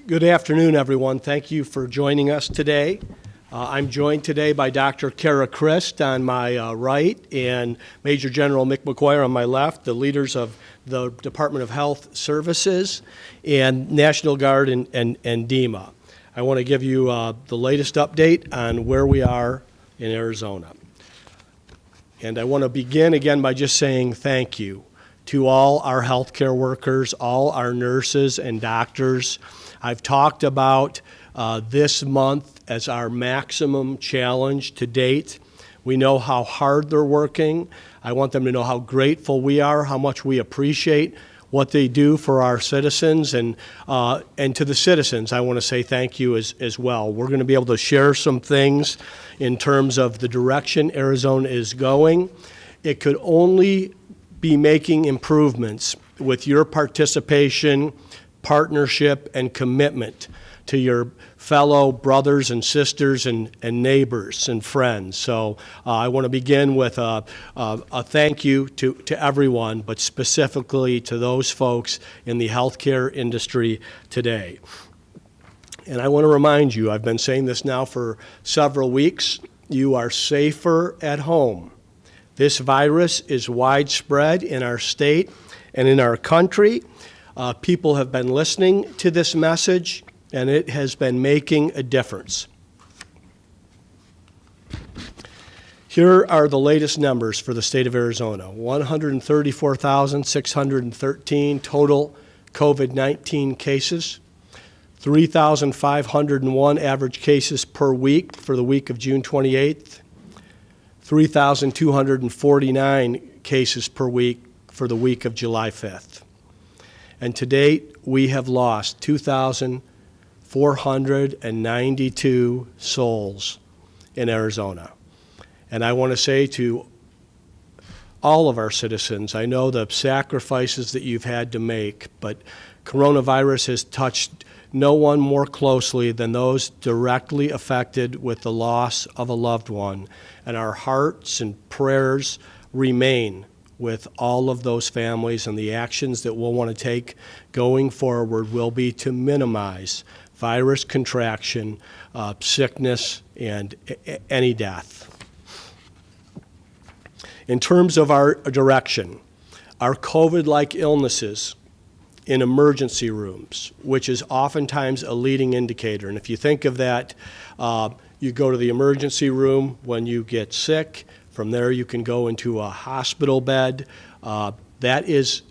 Good afternoon, everyone. Thank you for joining us today. I'm joined today by Dr. Kara Christ on my right and Major General Mick McGuire on my left, the leaders of the Department of Health Services and National Guard and DEMA. I want to give you the latest update on where we are in Arizona. And I want to begin again by just saying thank you to all our healthcare workers, all our nurses and doctors. I've talked about this month as our maximum challenge to date. We know how hard they're working. I want them to know how grateful we are, how much we appreciate what they do for our citizens, and to the citizens, I want to say thank you as well. We're going to be able to share some things in terms of the direction Arizona is going. It could only be making improvements with your participation, partnership, and commitment to your fellow brothers and sisters and neighbors and friends. So I want to begin with a thank you to everyone, but specifically to those folks in the healthcare industry today. And I want to remind you, I've been saying this now for several weeks, you are safer at home. This virus is widespread in our state and in our country. People have been listening to this message, and it has been making a difference. Here are the latest numbers for the state of Arizona. 134,613 total COVID-19 cases, 3,501 average cases per week for the week of June 28th, 3,249 cases per week for the week of July 5th. And to date, we have lost 2,492 souls in Arizona. And I want to say to all of our citizens, I know the sacrifices that you've had to make, but coronavirus has touched no one more closely than those directly affected with the loss of a loved one. And our hearts and prayers remain with all of those families, and the actions that we'll want to take going forward will be to minimize virus contraction, sickness, and any death. In terms of our direction, our COVID-like illnesses in emergency rooms, which is oftentimes a leading indicator. And if you think of that, you go to the emergency room when you get sick. From there, you can go into a hospital bed. That is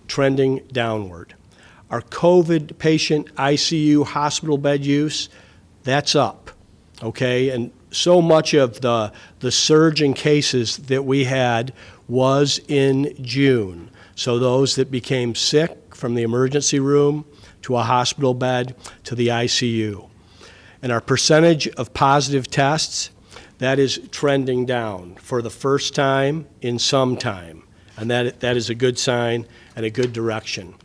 trending downward. Our COVID patient ICU hospital bed use, that's up, okay? And so much of the surge in cases that we had was in June. So those that became sick from the emergency room to a hospital bed to the ICU. And our percentage of positive tests, that is trending down for the first time in some time. And that is a good sign and a good direction.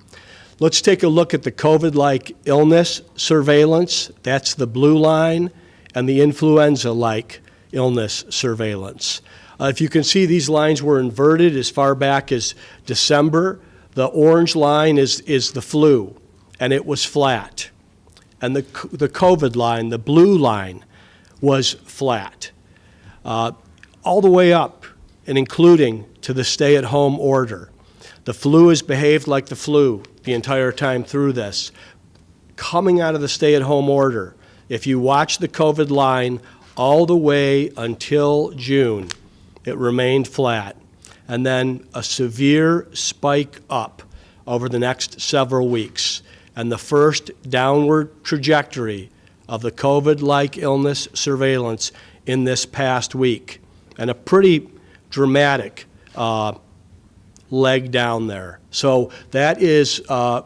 Let's take a look at the COVID-like illness surveillance. That's the blue line, and the influenza-like illness surveillance. If you can see, these lines were inverted as far back as December. The orange line is the flu, and it was flat. And the COVID line, the blue line, was flat. All the way up and including to the stay-at-home order. The flu has behaved like the flu the entire time through this. Coming out of the stay-at-home order, if you watch the COVID line all the way until June, it remained flat. And then a severe spike up over the next several weeks. And the first downward trajectory of the COVID-like illness surveillance in this past week, and a pretty dramatic leg down there. So that is a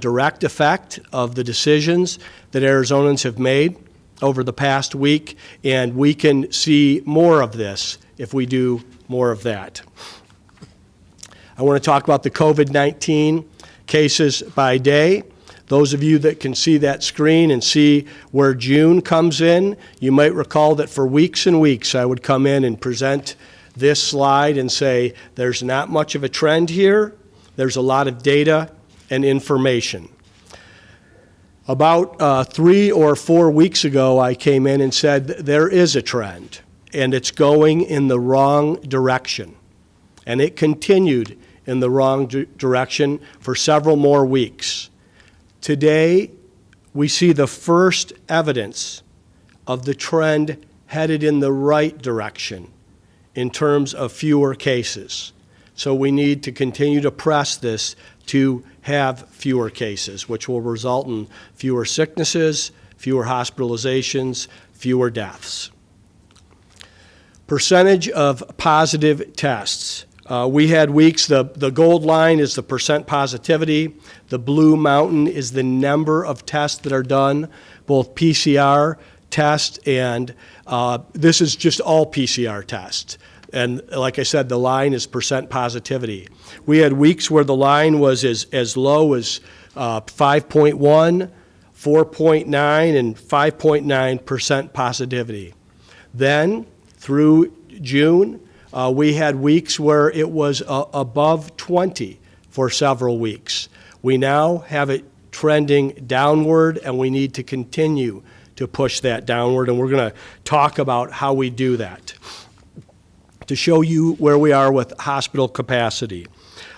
direct effect of the decisions that Arizonans have made over the past week, and we can see more of this if we do more of that. I want to talk about the COVID-19 cases by day. Those of you that can see that screen and see where June comes in, you might recall that for weeks and weeks I would come in and present this slide and say, there's not much of a trend here. There's a lot of data and information. About 3 or 4 weeks ago, I came in and said there is a trend, and it's going in the wrong direction. And it continued in the wrong direction for several more weeks. Today, we see the first evidence of the trend headed in the right direction in terms of fewer cases. So we need to continue to press this to have fewer cases, which will result in fewer sicknesses, fewer hospitalizations, fewer deaths. Percentage of positive tests. We had weeks, the gold line is the percent positivity. The blue mountain is the number of tests that are done, both PCR tests and this is just all PCR tests. And like I said, the line is percent positivity. We had weeks where the line was as low as 5.1, 4.9, and 5.9% positivity. Then, through June, we had weeks where it was above 20 for several weeks. We now have it trending downward, and we need to continue to push that downward, and we're going to talk about how we do that. To show you where we are with hospital capacity.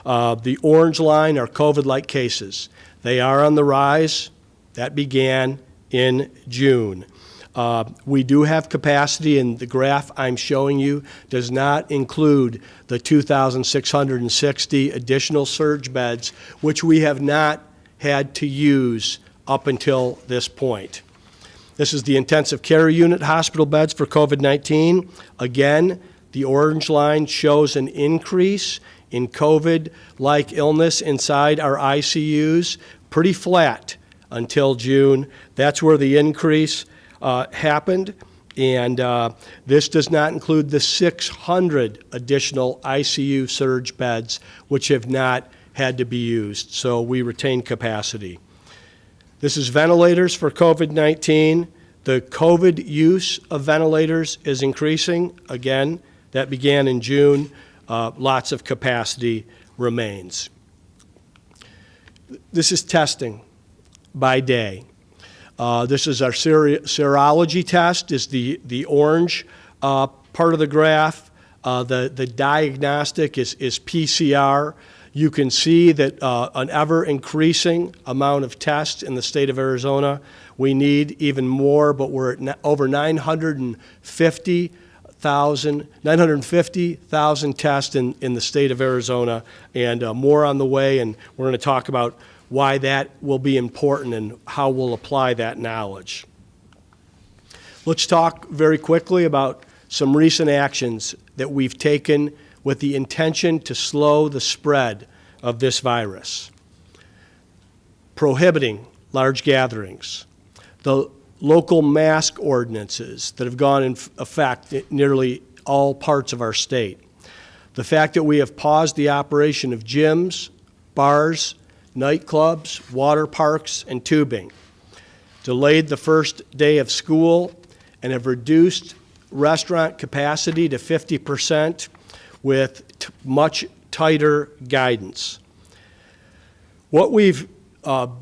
The orange line are COVID-like cases. They are on the rise. That began in June. We do have capacity, and the graph I'm showing you does not include the 2,660 additional surge beds, which we have not had to use up until this point. This is the intensive care unit hospital beds for COVID-19. Again, the orange line shows an increase in COVID-like illness inside our ICUs, pretty flat until June. That's where the increase happened, and this does not include the 600 additional ICU surge beds, which have not had to be used, so we retain capacity. This is ventilators for COVID-19. The COVID use of ventilators is increasing. Again, that began in June. Lots of capacity remains. This is testing by day. This is our serology test, is the orange part of the graph. The diagnostic is PCR. You can see that an ever-increasing amount of tests in the state of Arizona. We need even more, but we're at over 950,000 tests in the state of Arizona, and more on the way, and we're going to talk about why that will be important and how we'll apply that knowledge. Let's talk very quickly about some recent actions that we've taken with the intention to slow the spread of this virus. Prohibiting large gatherings. The local mask ordinances that have gone in effect in nearly all parts of our state. The fact that we have paused the operation of gyms, bars, nightclubs, water parks, and tubing. Delayed the first day of school and have reduced restaurant capacity to 50% with much tighter guidance. What we've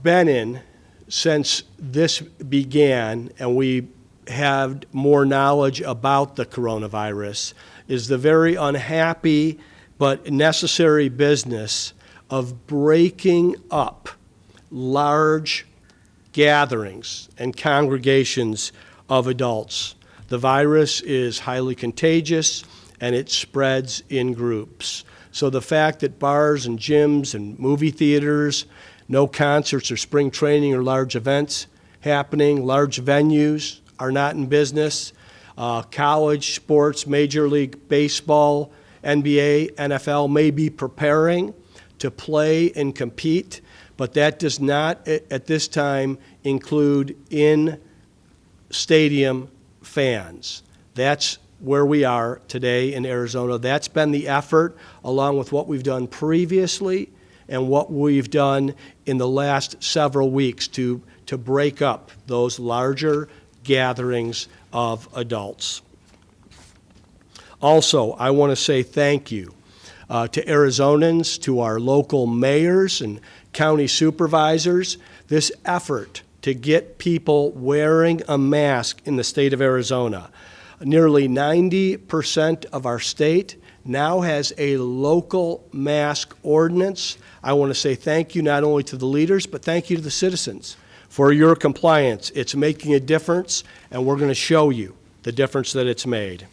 been in since this began, and we have more knowledge about the coronavirus, is the very unhappy but necessary business of breaking up large gatherings and congregations of adults. The virus is highly contagious, and it spreads in groups. So the fact that bars and gyms and movie theaters, no concerts or spring training or large events happening, large venues are not in business, college sports, Major League Baseball, NBA, NFL may be preparing to play and compete, but that does not at this time include in-stadium fans. That's where we are today in Arizona. That's been the effort, along with what we've done previously and what we've done in the last several weeks to break up those larger gatherings of adults. Also, I want to say thank you to Arizonans, to our local mayors and county supervisors. This effort to get people wearing a mask in the state of Arizona. Nearly 90% of our state now has a local mask ordinance. I want to say thank you not only to the leaders, but thank you to the citizens for your compliance. It's making a difference, and we're going to show you the difference that it's made.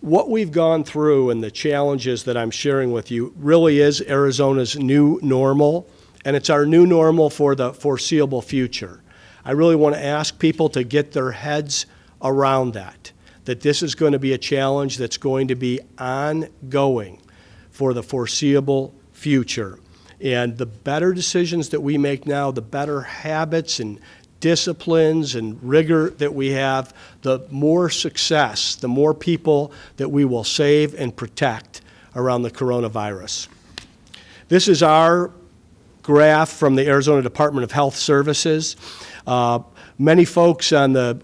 What we've gone through and the challenges that I'm sharing with you really is Arizona's new normal, and it's our new normal for the foreseeable future. I really want to ask people to get their heads around that this is going to be a challenge that's going to be ongoing for the foreseeable future. And the better decisions that we make now, the better habits and disciplines and rigor that we have, the more success, the more people that we will save and protect around the coronavirus. This is our graph from the Arizona Department of Health Services. Many folks on the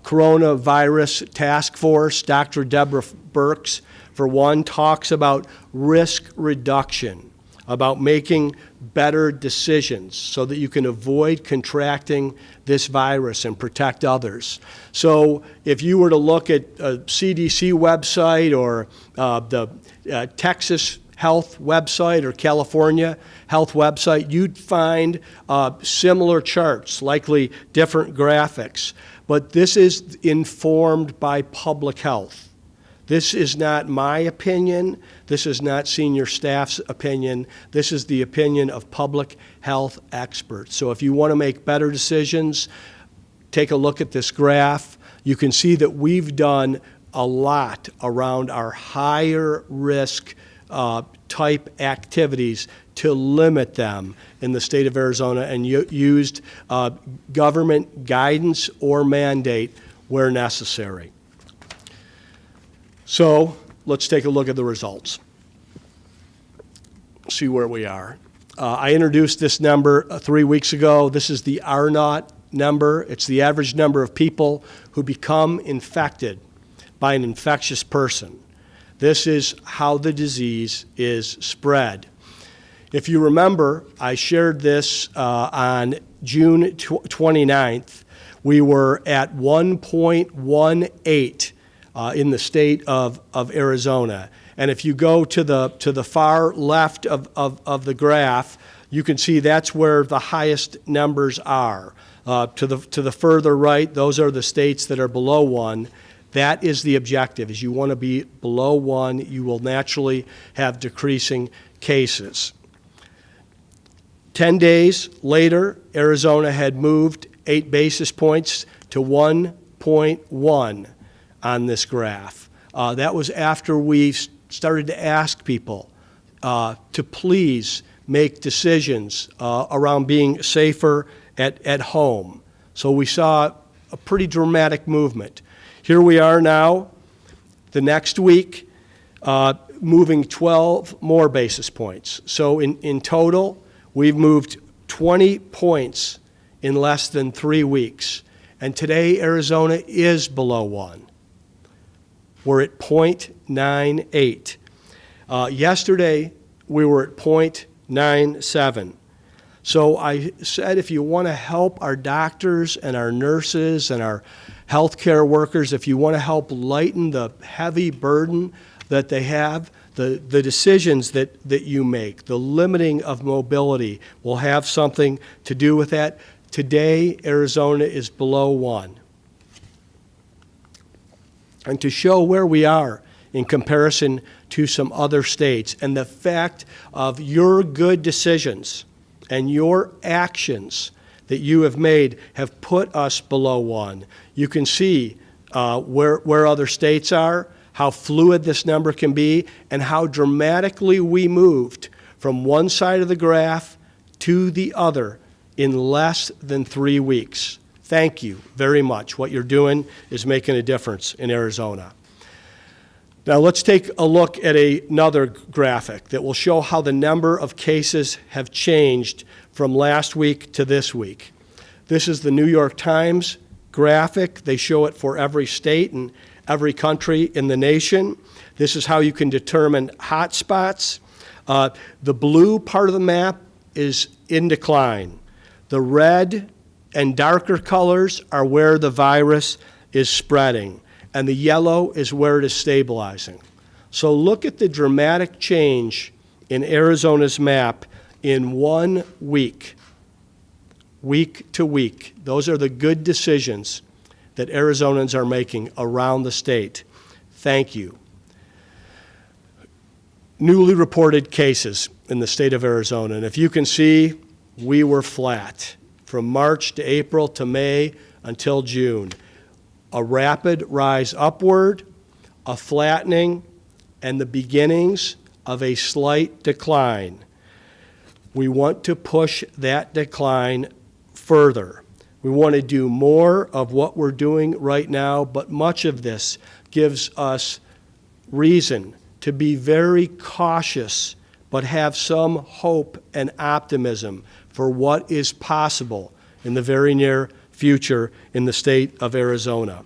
coronavirus task force, Dr. Deborah Birx, for one, talks about risk reduction, about making better decisions so that you can avoid contracting this virus and protect others. So if you were to look at a CDC website or the Texas Health website or California Health website, you'd find similar charts, likely different graphics. But this is informed by public health. This is not my opinion. This is not senior staff's opinion. This is the opinion of public health experts. So if you want to make better decisions, take a look at this graph. You can see that we've done a lot around our higher risk type activities to limit them in the state of Arizona and used government guidance or mandate where necessary. So let's take a look at the results. See where we are. I introduced this number 3 weeks ago. This is the R0 number. It's the average number of people who become infected by an infectious person. This is how the disease is spread. If you remember, I shared this on June 29th. We were at 1.18 in the state of Arizona. And if you go to the far left of the graph, you can see that's where the highest numbers are. To the further right, those are the states that are below 1. That is the objective, is you want to be below 1. You will naturally have decreasing cases. 10 days later, Arizona had moved 8 basis points to 1.1 on this graph. That was after we started to ask people to please make decisions around being safer at home. So we saw a pretty dramatic movement. Here we are now, the next week, moving 12 more basis points. So in total, we've moved 20 points in less than 3 weeks. And today, Arizona is below 1. We're at 0.98. Yesterday, we were at 0.97. So I said if you want to help our doctors and our nurses and our healthcare workers, if you want to help lighten the heavy burden that they have, the decisions that you make, the limiting of mobility will have something to do with that. Today, Arizona is below 1. And to show where we are in comparison to some other states and the fact of your good decisions and your actions that you have made have put us below 1. You can see where other states are, how fluid this number can be, and how dramatically we moved from one side of the graph to the other in less than 3 weeks. Thank you very much. What you're doing is making a difference in Arizona. Now let's take a look at another graphic that will show how the number of cases have changed from last week to this week. This is the New York Times graphic. They show it for every state and every country in the nation. This is how you can determine hot spots. The blue part of the map is in decline. The red and darker colors are where the virus is spreading, and the yellow is where it is stabilizing. So look at the dramatic change in Arizona's map in 1 week, week to week. Those are the good decisions that Arizonans are making around the state. Thank you. Newly reported cases in the state of Arizona, and if you can see, we were flat from March to April to May until June. A rapid rise upward, a flattening, and the beginnings of a slight decline. We want to push that decline further. We want to do more of what we're doing right now, but much of this gives us reason to be very cautious, but have some hope and optimism for what is possible in the very near future in the state of Arizona.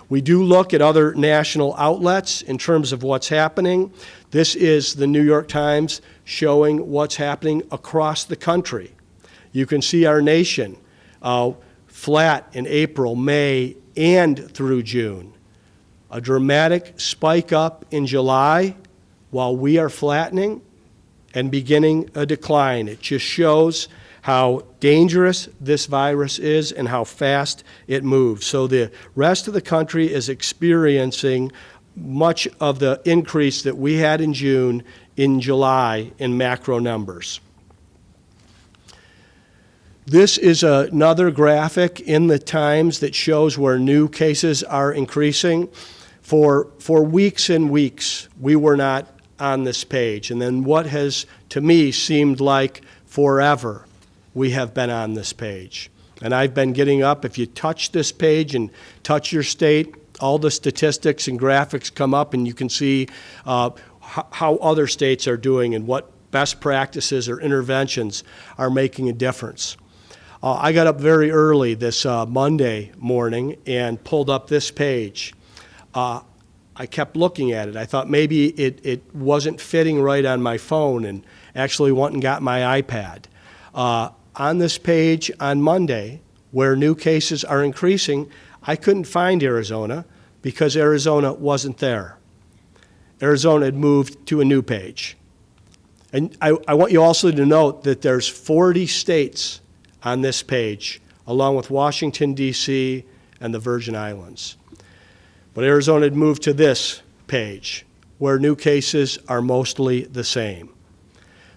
We do look at other national outlets in terms of what's happening. This is the New York Times showing what's happening across the country. You can see our nation flat in April, May, and through June. A dramatic spike up in July while we are flattening and beginning a decline. It just shows how dangerous this virus is and how fast it moves. So the rest of the country is experiencing much of the increase that we had in June in July in macro numbers. This is another graphic in the Times that shows where new cases are increasing. For weeks and weeks, we were not on this page. And then what has, to me, seemed like forever, we have been on this page. And I've been getting up. If you touch this page and touch your state, all the statistics and graphics come up, and you can see how other states are doing and what best practices or interventions are making a difference. I got up very early this Monday morning and pulled up this page. I kept looking at it. I thought maybe it wasn't fitting right on my phone, and actually went and got my iPad. On this page on Monday, where new cases are increasing, I couldn't find Arizona because Arizona wasn't there. Arizona had moved to a new page. And I want you also to note that there's 40 states on this page, along with Washington, D.C. and the Virgin Islands. But Arizona had moved to this page, where new cases are mostly the same.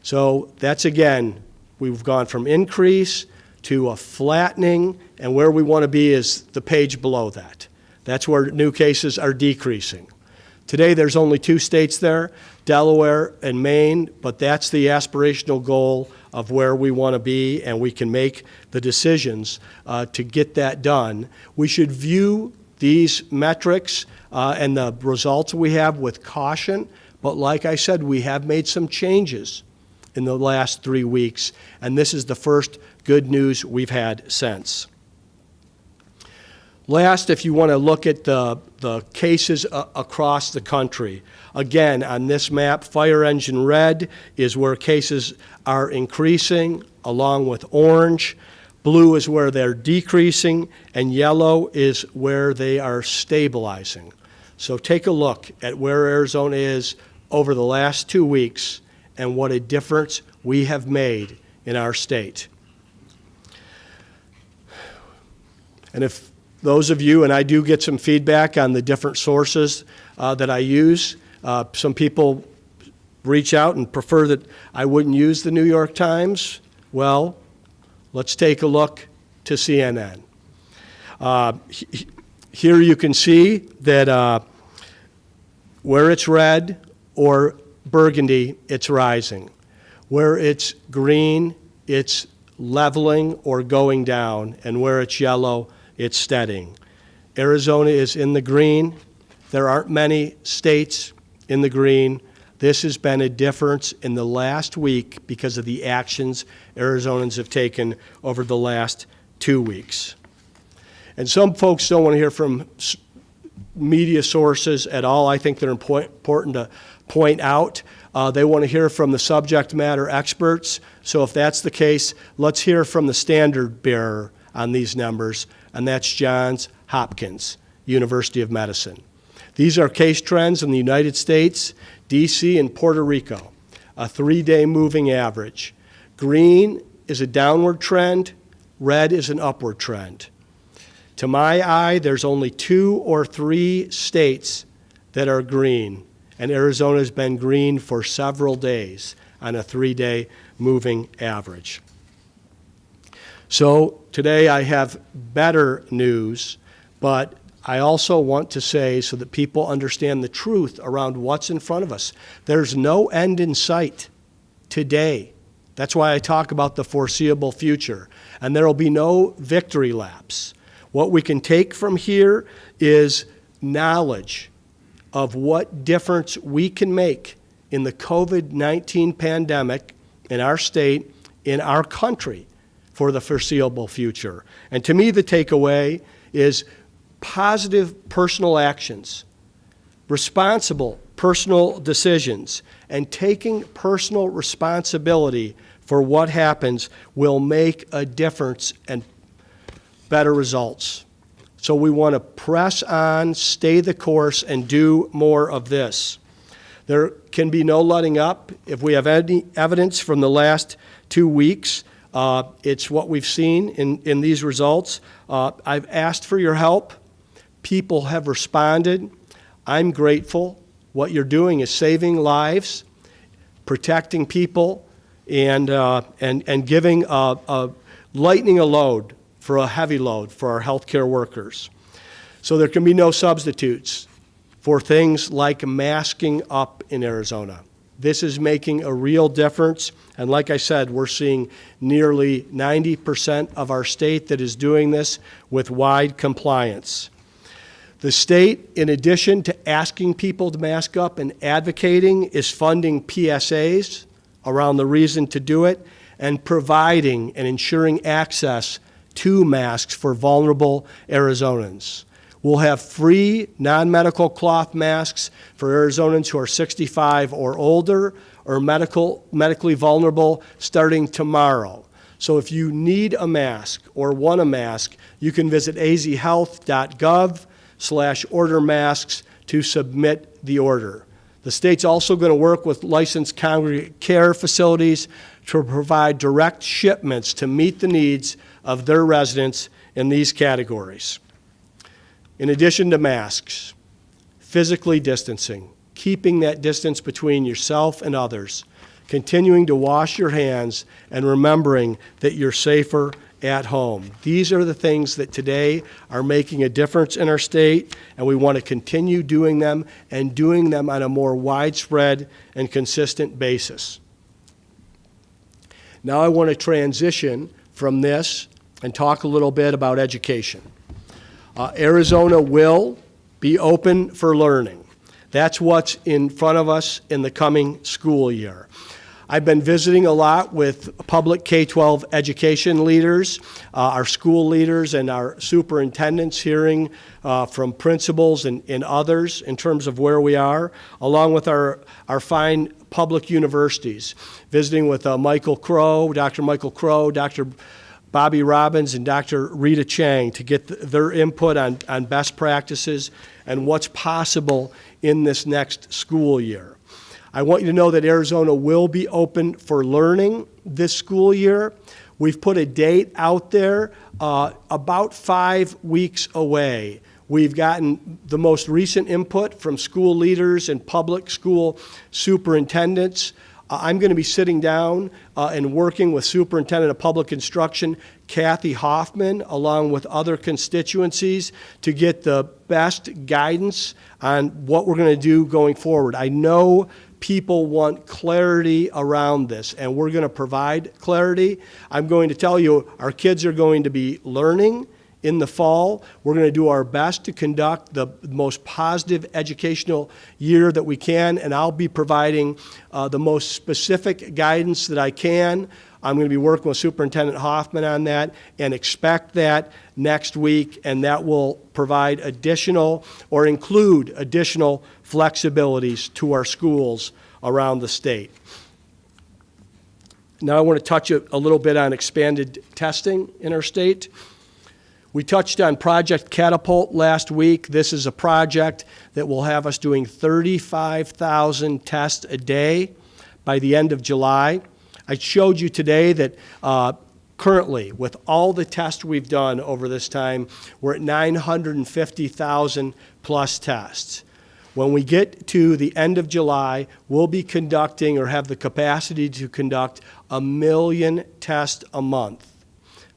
So that's, again, we've gone from increase to a flattening, and where we want to be is the page below that. That's where new cases are decreasing. Today, there's only 2 states there, Delaware and Maine, but that's the aspirational goal of where we want to be, and we can make the decisions to get that done. We should view these metrics and the results we have with caution, but like I said, we have made some changes in the last 3 weeks, and this is the first good news we've had since. Last, if you want to look at the cases across the country, again, on this map, fire engine red is where cases are increasing, along with orange. Blue is where they're decreasing, and yellow is where they are stabilizing. So take a look at where Arizona is over the last 2 weeks and what a difference we have made in our state. And if those of you, and I do get some feedback on the different sources that I use, some people reach out and prefer that I wouldn't use the New York Times. Well, let's take a look to CNN. Here you can see that where it's red or burgundy, it's rising. Where it's green, it's leveling or going down, and where it's yellow, it's steadying. Arizona is in the green. There aren't many states in the green. This has been a difference in the last week because of the actions Arizonans have taken over the last 2 weeks. And some folks don't want to hear from media sources at all. I think they're important to point out. They want to hear from the subject matter experts. So if that's the case, let's hear from the standard bearer on these numbers, and that's Johns Hopkins University of Medicine. These are case trends in the United States, D.C., and Puerto Rico, a 3-day moving average. Green is a downward trend, red is an upward trend. To my eye, there's only 2 or 3 states that are green, and Arizona has been green for several days on a 3-day moving average. So today I have better news, but I also want to say, so that people understand the truth around what's in front of us, there's no end in sight today. That's why I talk about the foreseeable future. And there will be no victory laps. What we can take from here is knowledge of what difference we can make in the COVID-19 pandemic in our state, in our country, for the foreseeable future. And to me, the takeaway is positive personal actions, responsible personal decisions, and taking personal responsibility for what happens will make a difference and better results. So we want to press on, stay the course, and do more of this. There can be no letting up. If we have any evidence from the last 2 weeks, it's what we've seen in these results. I've asked for your help. People have responded. I'm grateful. What you're doing is saving lives, protecting people, and giving lightening a load for a heavy load for our healthcare workers. So there can be no substitutes for things like masking up in Arizona. This is making a real difference. And like I said, we're seeing nearly 90% of our state that is doing this with wide compliance. The state, in addition to asking people to mask up and advocating, is funding PSAs around the reason to do it and providing and ensuring access to masks for vulnerable Arizonans. We'll have free non-medical cloth masks for Arizonans who are 65 or older or medically vulnerable starting tomorrow. So if you need a mask or want a mask, you can visit azhealth.gov/order masks to submit the order. The state's also going to work with licensed congregate care facilities to provide direct shipments to meet the needs of their residents in these categories. In addition to masks, physically distancing, keeping that distance between yourself and others, continuing to wash your hands, and remembering that you're safer at home. These are the things that today are making a difference in our state, and we want to continue doing them and doing them on a more widespread and consistent basis. Now I want to transition from this and talk a little bit about education. Arizona will be open for learning. That's what's in front of us in the coming school year. I've been visiting a lot with public K-12 education leaders, our school leaders and our superintendents, hearing from principals and others in terms of where we are, along with our fine public universities, visiting with Michael Crow, Dr. Michael Crow, Dr. Bobby Robbins, and Dr. Rita Chang to get their input on best practices and what's possible in this next school year. I want you to know that Arizona will be open for learning this school year. We've put a date out there about 5 weeks away. We've gotten the most recent input from school leaders and public school superintendents. I'm going to be sitting down and working with Superintendent of Public Instruction, Kathy Hoffman, along with other constituencies to get the best guidance on what we're going to do going forward. I know people want clarity around this, and we're going to provide clarity. I'm going to tell you, our kids are going to be learning in the fall. We're going to do our best to conduct the most positive educational year that we can, and I'll be providing the most specific guidance that I can I'm going to be working with Superintendent Hoffman on that, and expect that next week, and that will provide additional or include additional flexibilities to our schools around the state. Now I want to touch a little bit on expanded testing in our state. We touched on Project Catapult last week. This is a project that will have us doing 35,000 tests a day by the end of July. I showed you today that currently, with all the tests we've done over this time, we're at 950,000 plus tests. When we get to the end of July, we'll be conducting or have the capacity to conduct 1 million tests a month.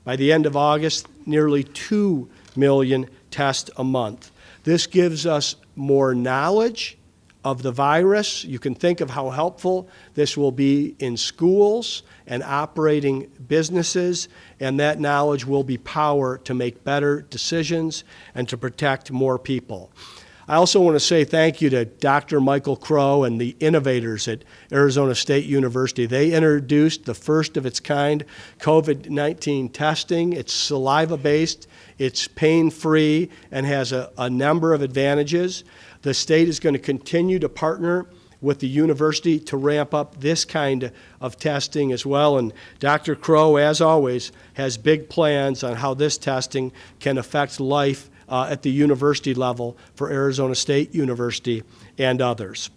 By the end of August, nearly 2 million tests a month. This gives us more knowledge of the virus. You can think of how helpful this will be in schools and operating businesses, and that knowledge will be power to make better decisions and to protect more people. I also want to say thank you to Dr. Michael Crow and the innovators at Arizona State University. They introduced the first of its kind COVID-19 testing. It's saliva-based, it's pain-free, and has a number of advantages. The state is going to continue to partner with the university to ramp up this kind of testing as well. And Dr. Crow, as always, has big plans on how this testing can affect life at the university level for Arizona State University and others.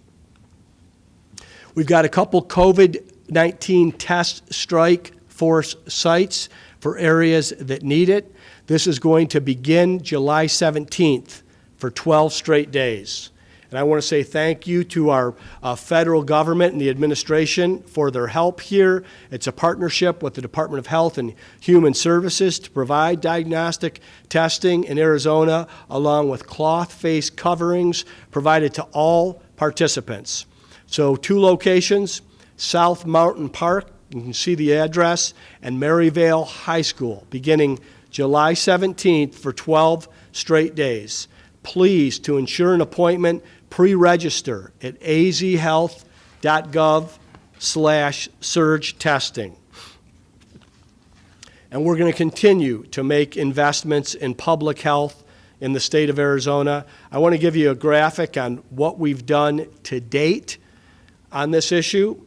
We've got a couple COVID-19 test strike force sites for areas that need it. This is going to begin July 17th for 12 straight days. And I want to say thank you to our federal government and the administration for their help here. It's a partnership with the Department of Health and Human Services to provide diagnostic testing in Arizona, along with cloth face coverings provided to all participants. So 2 locations, South Mountain Park, you can see the address, and Maryvale High School, beginning July 17th for 12 straight days. Please, to ensure an appointment, pre-register at azhealth.gov/surge testing. And we're going to continue to make investments in public health in the state of Arizona. I want to give you a graphic on what we've done to date on this issue.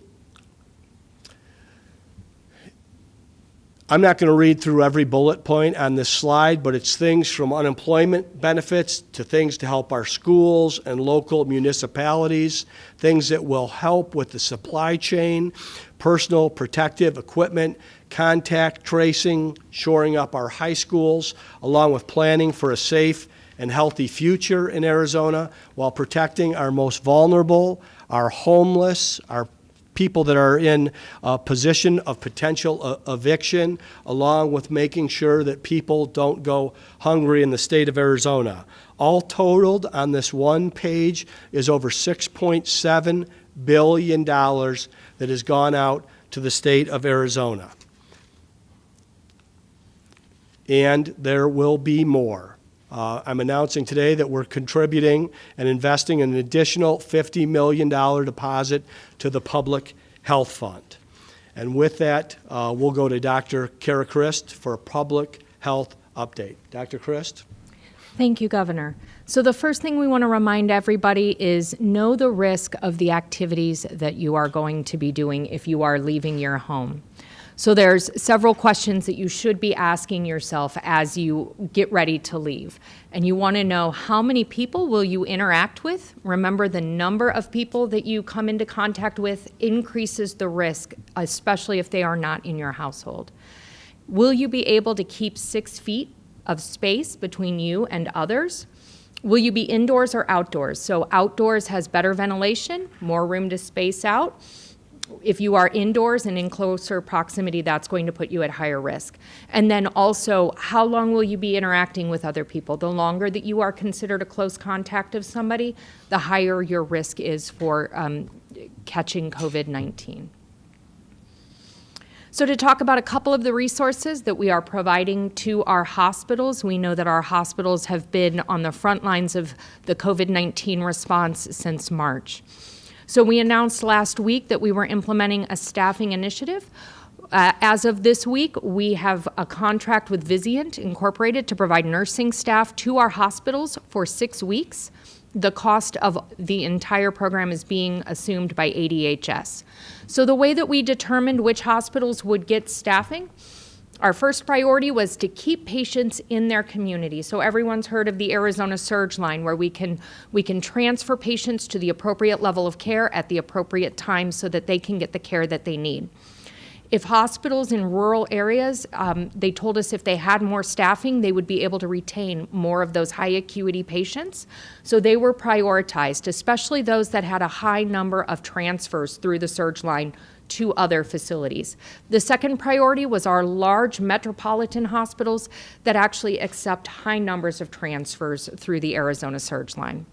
I'm not going to read through every bullet point on this slide, but it's things from unemployment benefits to things to help our schools and local municipalities, things that will help with the supply chain, personal protective equipment, contact tracing, shoring up our high schools, along with planning for a safe and healthy future in Arizona while protecting our most vulnerable, our homeless, our people that are in a position of potential eviction, along with making sure that people don't go hungry in the state of Arizona. All totaled on this one page is over $6.7 billion that has gone out to the state of Arizona. And there will be more. I'm announcing today that we're contributing and investing an additional $50 million deposit to the Public Health Fund. And with that, we'll go to Dr. Kara Christ for a public health update. Dr. Christ? Thank you, Governor. So the first thing we want to remind everybody is know the risk of the activities that you are going to be doing if you are leaving your home. So there's several questions that you should be asking yourself as you get ready to leave. And you want to know, how many people will you interact with? Remember, the number of people that you come into contact with increases the risk, especially if they are not in your household. Will you be able to keep 6 feet of space between you and others? Will you be indoors or outdoors? So outdoors has better ventilation, more room to space out. If you are indoors and in closer proximity, that's going to put you at higher risk. And then also, how long will you be interacting with other people? The longer that you are considered a close contact of somebody, the higher your risk is for catching COVID-19. So to talk about a couple of the resources that we are providing to our hospitals, we know that our hospitals have been on the front lines of the COVID-19 response since March. So we announced last week that we were implementing a staffing initiative As of this week, we have a contract with Vizient Incorporated to provide nursing staff to our hospitals for 6 weeks. The cost of the entire program is being assumed by ADHS. So the way that we determined which hospitals would get staffing, our first priority was to keep patients in their community. So everyone's heard of the Arizona Surge Line, where we can transfer patients to the appropriate level of care at the appropriate time so that they can get the care that they need. If hospitals in rural areas, they told us if they had more staffing, they would be able to retain more of those high acuity patients. So they were prioritized, especially those that had a high number of transfers through the Surge Line to other facilities. The second priority was our large metropolitan hospitals that actually accept high numbers of transfers through the Arizona Surge Line.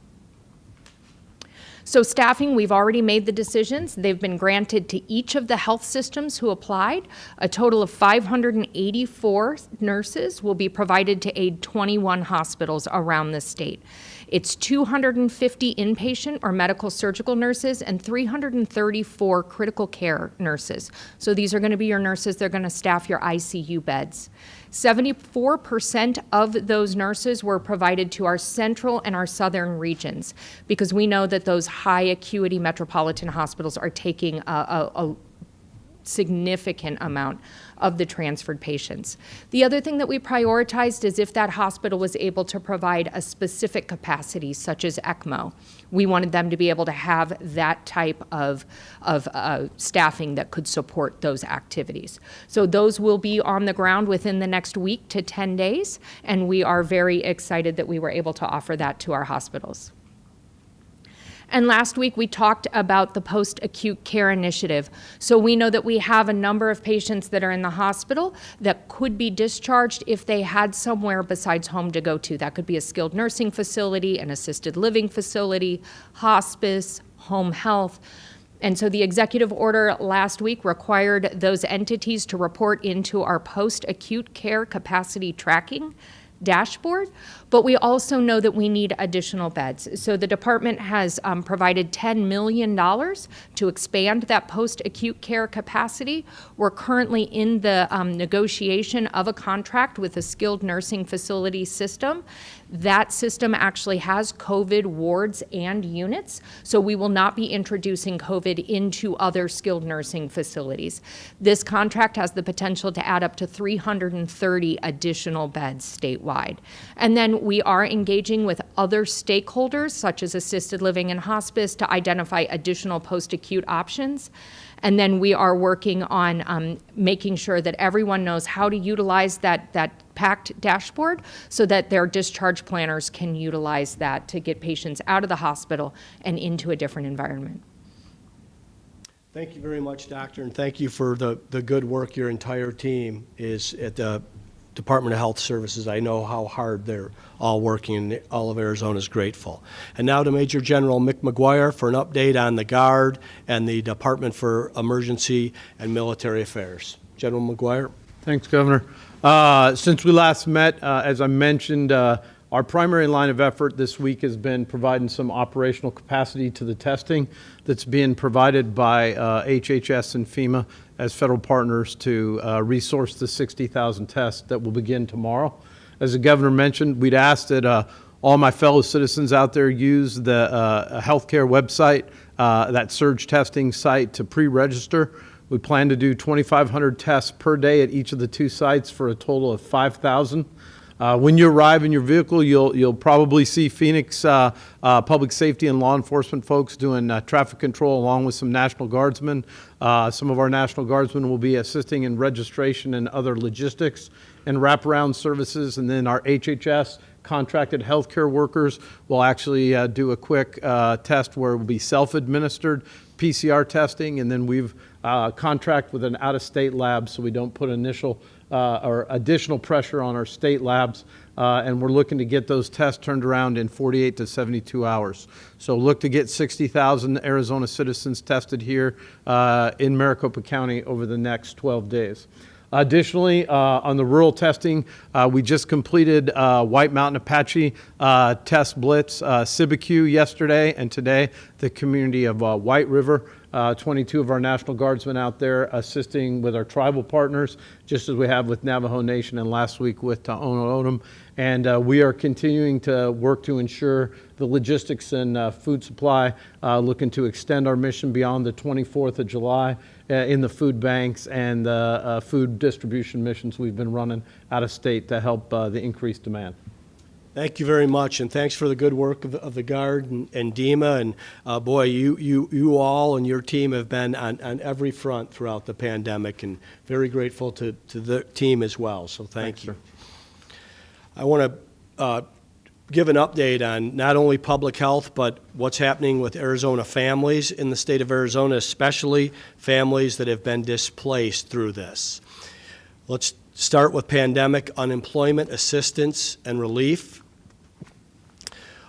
So staffing, we've already made the decisions. They've been granted to each of the health systems who applied. A total of 584 nurses will be provided to aid 21 hospitals around the state. It's 250 inpatient or medical surgical nurses and 334 critical care nurses. So these are going to be your nurses. They're going to staff your ICU beds. 74% of those nurses were provided to our central and our southern regions because we know that those high acuity metropolitan hospitals are taking a significant amount of the transferred patients. The other thing that we prioritized is if that hospital was able to provide a specific capacity, such as ECMO. We wanted them to be able to have that type of staffing that could support those activities. So those will be on the ground within the next week to 10 days, and we are very excited that we were able to offer that to our hospitals. And last week, we talked about the post-acute care initiative. So we know that we have a number of patients that are in the hospital that could be discharged if they had somewhere besides home to go to. That could be a skilled nursing facility, an assisted living facility, hospice, home health. And so the executive order last week required those entities to report into our post-acute care capacity tracking dashboard, but we also know that we need additional beds. So the department has provided $10 million to expand that post-acute care capacity. We're currently in the negotiation of a contract with a skilled nursing facility system. That system actually has COVID wards and units, so we will not be introducing COVID into other skilled nursing facilities. This contract has the potential to add up to 330 additional beds statewide. And then we are engaging with other stakeholders, such as assisted living and hospice, to identify additional post-acute options. And then we are working on making sure that everyone knows how to utilize that PACT dashboard so that their discharge planners can utilize that to get patients out of the hospital and into a different environment. Thank you very much, Doctor, and thank you for the good work your entire team is at the Department of Health Services. I know how hard they're all working, and all of Arizona is grateful. And now to Major General Mick McGuire for an update on the Guard and the Department for Emergency and Military Affairs. General McGuire. Thanks, Governor. Since we last met, as I mentioned, our primary line of effort this week has been providing some operational capacity to the testing that's being provided by HHS and FEMA as federal partners to resource the 60,000 tests that will begin tomorrow. As the Governor mentioned, we'd asked that all my fellow citizens out there use the healthcare website, that surge testing site, to pre-register. We plan to do 2,500 tests per day at each of the two sites for a total of 5,000. When you arrive in your vehicle, you'll probably see Phoenix public safety and law enforcement folks doing traffic control along with some National Guardsmen. Some of our National Guardsmen will be assisting in registration and other logistics and wraparound services. And then our HHS contracted healthcare workers will actually do a quick test where it will be self-administered PCR testing. And then we've contract with an out-of-state lab so we don't put initial or additional pressure on our state labs, and we're looking to get those tests turned around in 48 to 72 hours. So look to get 60,000 Arizona citizens tested here in Maricopa County over the next 12 days. Additionally, on the rural testing, we just completed White Mountain Apache test blitz, Cibecue yesterday, and today the community of White River. 22 of our National Guardsmen out there assisting with our tribal partners, just as we have with Navajo Nation and last week with To'ono O'odham. And we are continuing to work to ensure the logistics and food supply, looking to extend our mission beyond the 24th of July in the food banks and the food distribution missions we've been running out of state to help the increased demand. Thank you very much, and thanks for the good work of the Guard and DEMA. And boy, you all and your team have been on every front throughout the pandemic, and very grateful to the team as well. So thank you. Sir. I want to give an update on not only public health, but what's happening with Arizona families in the state of Arizona, especially families that have been displaced through this. Let's start with pandemic unemployment assistance and relief.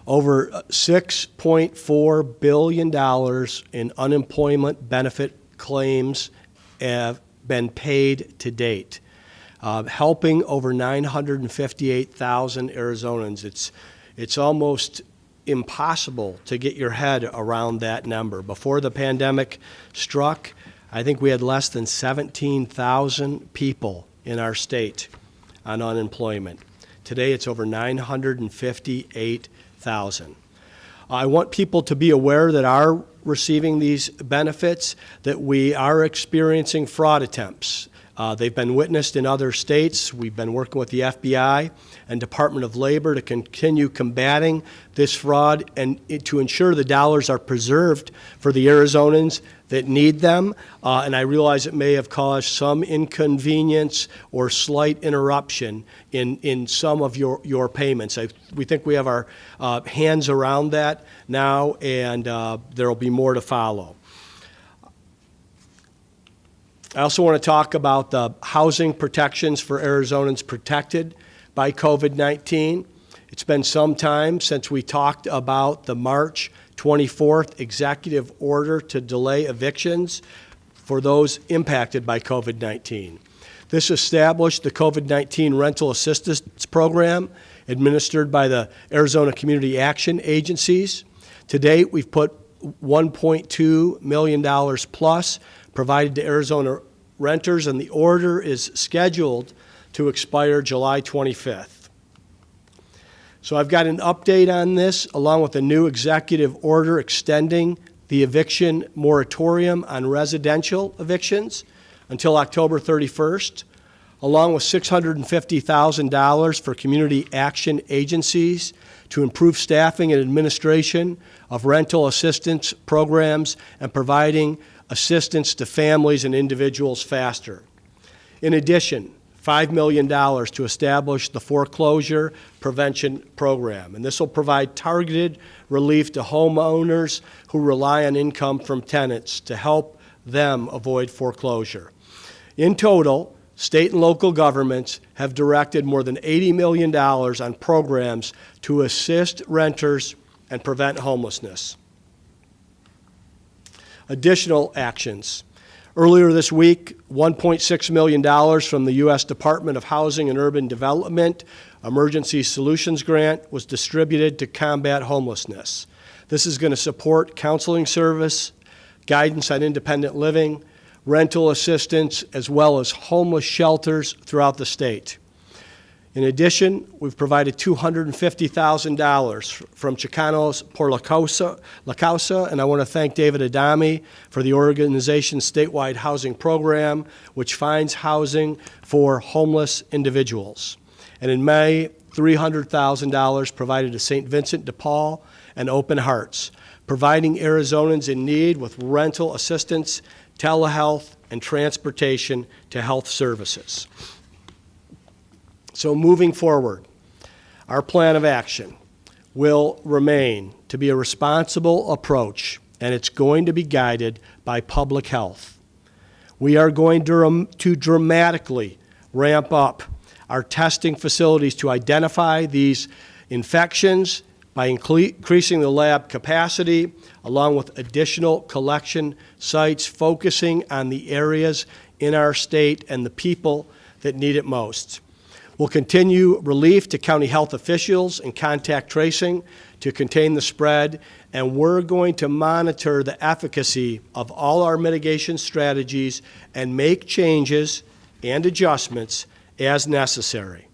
Over $6.4 billion in unemployment benefit claims have been paid to date, helping over 958,000 Arizonans. It's almost impossible to get your head around that number. Before the pandemic struck, I think we had less than 17,000 people in our state on unemployment. Today, it's over 958,000. I want people to be aware that are receiving these benefits, that we are experiencing fraud attempts. They've been witnessed in other states. We've been working with the FBI and Department of Labor to continue combating this fraud and to ensure the dollars are preserved for the Arizonans that need them. And I realize it may have caused some inconvenience or slight interruption in some of your payments. We think we have our hands around that now, and there will be more to follow. I also want to talk about the housing protections for Arizonans protected by COVID-19. It's been some time since we talked about the March 24th executive order to delay evictions for those impacted by COVID-19. This established the COVID-19 Rental Assistance Program administered by the Arizona Community Action Agencies. To date, we've put $1.2 million plus provided to Arizona renters, and the order is scheduled to expire July 25th. So I've got an update on this, along with a new executive order extending the eviction moratorium on residential evictions until October 31st, along with $650,000 for community action agencies to improve staffing and administration of rental assistance programs and providing assistance to families and individuals faster. In addition, $5 million to establish the foreclosure prevention program. And this will provide targeted relief to homeowners who rely on income from tenants to help them avoid foreclosure. In total, state and local governments have directed more than $80 million on programs to assist renters and prevent homelessness. Additional actions. Earlier this week, $1.6 million from the U.S. Department of Housing and Urban Development Emergency Solutions Grant was distributed to combat homelessness. This is going to support counseling service, guidance on independent living, rental assistance, as well as homeless shelters throughout the state. In addition, we've provided $250,000 from Chicanos por la Causa, and I want to thank David Adami for the organization's statewide housing program, which finds housing for homeless individuals. And in May, $300,000 provided to St. Vincent de Paul and Open Hearts, providing Arizonans in need with rental assistance, telehealth, and transportation to health services. So moving forward, our plan of action will remain to be a responsible approach, and it's going to be guided by public health. We are going to dramatically ramp up our testing facilities to identify these infections by increasing the lab capacity, along with additional collection sites focusing on the areas in our state and the people that need it most. We'll continue relief to county health officials and contact tracing to contain the spread and we're going to monitor the efficacy of all our mitigation strategies and make changes and adjustments as necessary.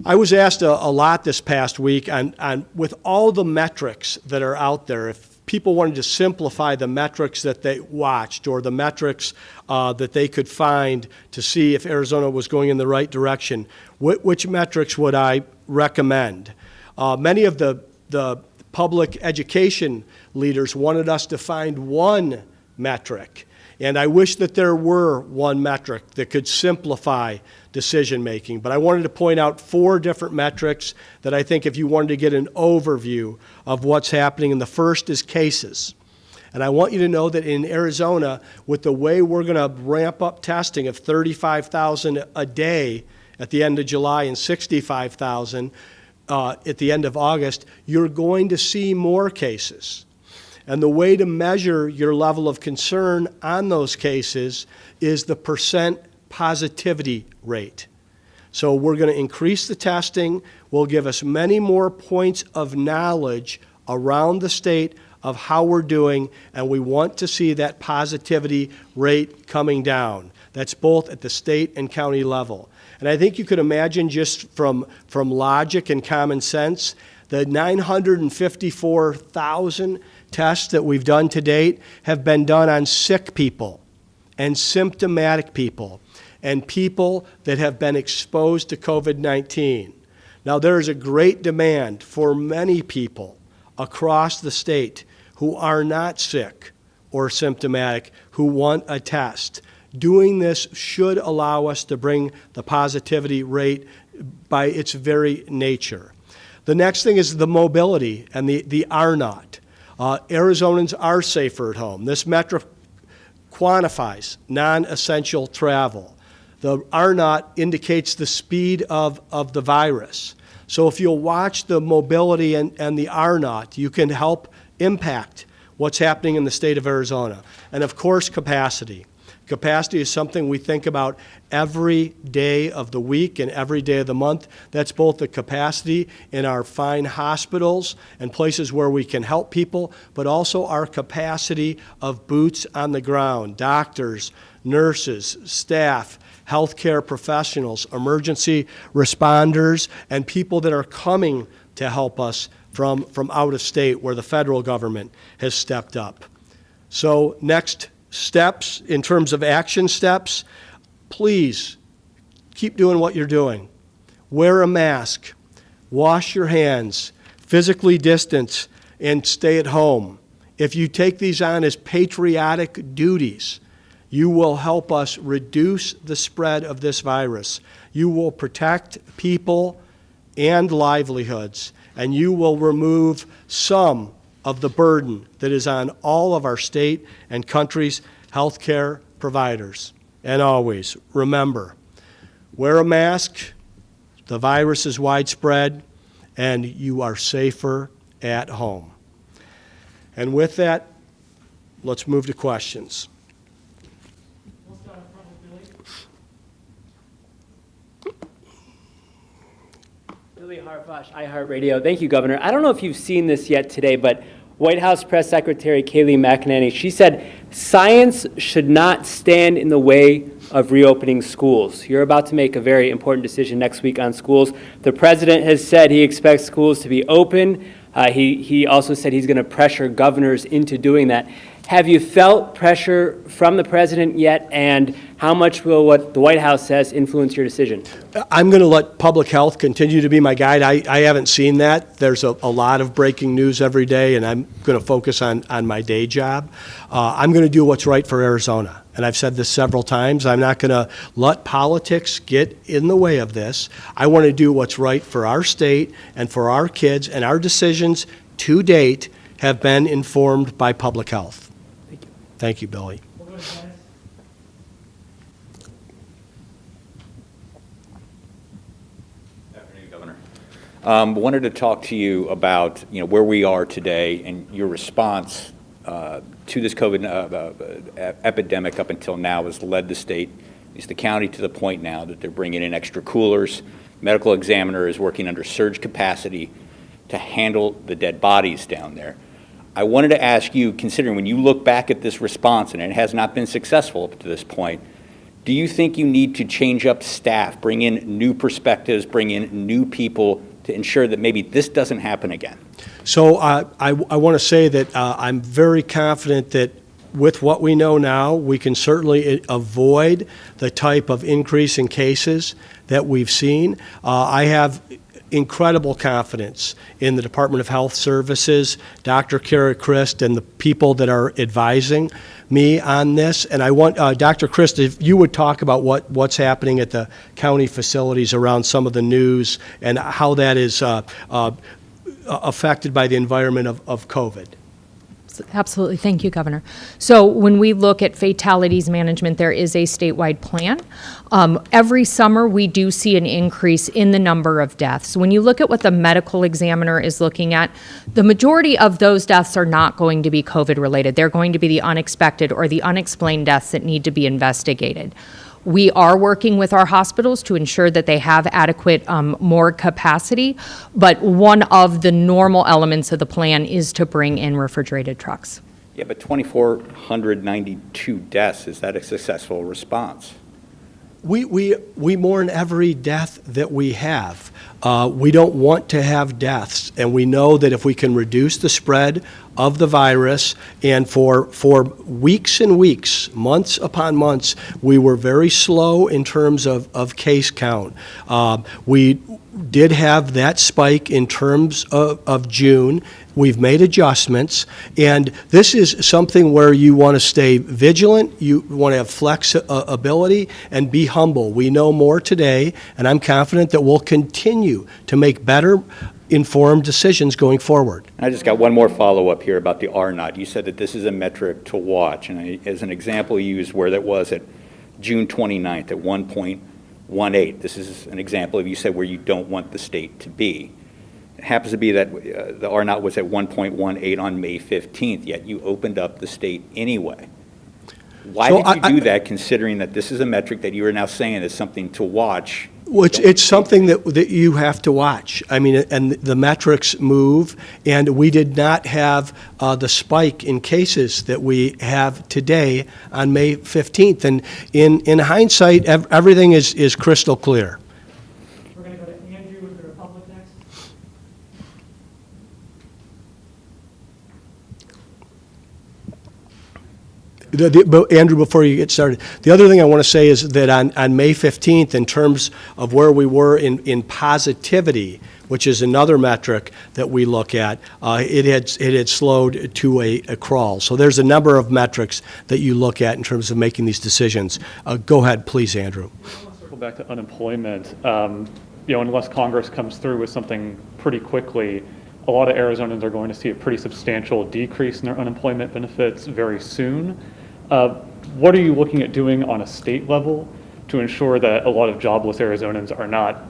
I was asked a lot this past week on with all the metrics that are out there, if people wanted to simplify the metrics that they watched or the metrics that they could find to see if Arizona was going in the right direction, which metrics would I recommend? Many of the public education leaders wanted us to find one metric. And I wish that there were one metric that could simplify decision-making. But I wanted to point out 4 different metrics that I think if you wanted to get an overview of what's happening. And the first is cases. And I want you to know that in Arizona, with the way we're going to ramp up testing of 35,000 a day at the end of July and 65,000 at the end of August, you're going to see more cases. And the way to measure your level of concern on those cases is the percent positivity rate. So we're going to increase the testing. Will give us many more points of knowledge around the state of how we're doing, and we want to see that positivity rate coming down. That's both at the state and county level. And I think you could imagine just from logic and common sense, the 954,000 tests that we've done to date have been done on sick people and symptomatic people and people that have been exposed to COVID-19. Now, there is a great demand for many people across the state who are not sick or symptomatic who want a test. Doing this should allow us to bring the positivity rate by its very nature. The next thing is the mobility and the R-naught. Arizonans are safer at home. This metric quantifies non-essential travel. The R-naught indicates the speed of the virus. So if you'll watch the mobility and the R-naught, you can help impact what's happening in the state of Arizona. And of course, capacity. Capacity is something we think about every day of the week and every day of the month. That's both the capacity in our fine hospitals and places where we can help people, but also our capacity of boots on the ground, doctors, nurses, staff, healthcare professionals, emergency responders, and people that are coming to help us from out of state where the federal government has stepped up. So next steps, in terms of action steps, please keep doing what you're doing. Wear a mask, wash your hands, physically distance, and stay at home. If you take these on as patriotic duties, you will help us reduce the spread of this virus. You will protect people and livelihoods, and you will remove some of the burden that is on all of our state and country's healthcare providers. And always, remember, wear a mask, the virus is widespread, and you are safer at home. And with that, let's move to questions. We'll start up front with Billy. Billy Hartbosch, iHeartRadio. Thank you, Governor. I don't know if you've seen this yet today, but White House Press Secretary Kayleigh McEnany, she said, science should not stand in the way of reopening schools. You're about to make a very important decision next week on schools. The president has said he expects schools to be open. He also said he's going to pressure governors into doing that. Have you felt pressure from the president yet, and how much will what the White House says influence your decision? I'm going to let public health continue to be my guide. I haven't seen that. There's a lot of breaking news every day, and I'm going to focus on my day job. I'm going to do what's right for Arizona, and I've said this several times. I'm not going to let politics get in the way of this. I want to do what's right for our state and for our kids, and our decisions to date have been informed by public health. Thank you, Billy. We'll go to Dennis. Afternoon, Governor. Wanted to talk to you about where we are today and your response to this COVID epidemic up until now has led the state, at least the county, to the point now that they're bringing in extra coolers. Medical examiner is working under surge capacity to to handle the dead bodies down there. I wanted to ask you, considering when you look back at this response, and it has not been successful up to this point, do you think you need to change up staff, bring in new perspectives, bring in new people to ensure that maybe this doesn't happen again? So I want to say that I'm very confident that with what we know now, we can certainly avoid the type of increase in cases that we've seen. I have incredible confidence in the Department of Health Services, Dr. Kara Christ, and the people that are advising me on this. And I want, Dr. Christ, if you would talk about what's happening at the county facilities around some of the news and how that is affected by the environment of COVID. Absolutely. Thank you, Governor. So when we look at fatalities management, there is a statewide plan. Every summer, we do see an increase in the number of deaths. When you look at what the medical examiner is looking at, the majority of those deaths are not going to be COVID related. They're going to be the unexpected or the unexplained deaths that need to be investigated. We are working with our hospitals to ensure that they have adequate morgue capacity, but one of the normal elements of the plan is to bring in refrigerated trucks. Yeah, but 2,492 deaths, is that a successful response? We mourn every death that we have. We don't want to have deaths, and we know that if we can reduce the spread of the virus, and for weeks and weeks, months upon months, we were very slow in terms of case count. We did have that spike in terms of June. We've made adjustments, and this is something where you want to stay vigilant, you want to have flexibility, and be humble. We know more today, and I'm confident that we'll continue to make better informed decisions going forward. I just got one more follow-up here about the R0. You said that this is a metric to watch, and as an example, you used where that was at June 29th at 1.18. This is an example of, you said, where you don't want the state to be. It happens to be that the R0 was at 1.18 on May 15th, yet you opened up the state anyway. Why did you do that, considering that this is a metric that you are now saying is something to watch? Well, it's something that you have to watch. I mean, and the metrics move, and we did not have the spike in cases that we have today on May 15th. And in hindsight, everything is crystal clear. We're going to go to Andrew with the Republic next. But Andrew, before you get started, the other thing I want to say is that on May 15th, in terms of where we were in positivity, which is another metric that we look at, it had slowed to a crawl. So there's a number of metrics that you look at in terms of making these decisions. Go ahead, please, Andrew. I want to circle back to unemployment. Unless Congress comes through with something pretty quickly, a lot of Arizonans are going to see a pretty substantial decrease in their unemployment benefits very soon. What are you looking at doing on a state level to ensure that a lot of jobless Arizonans are not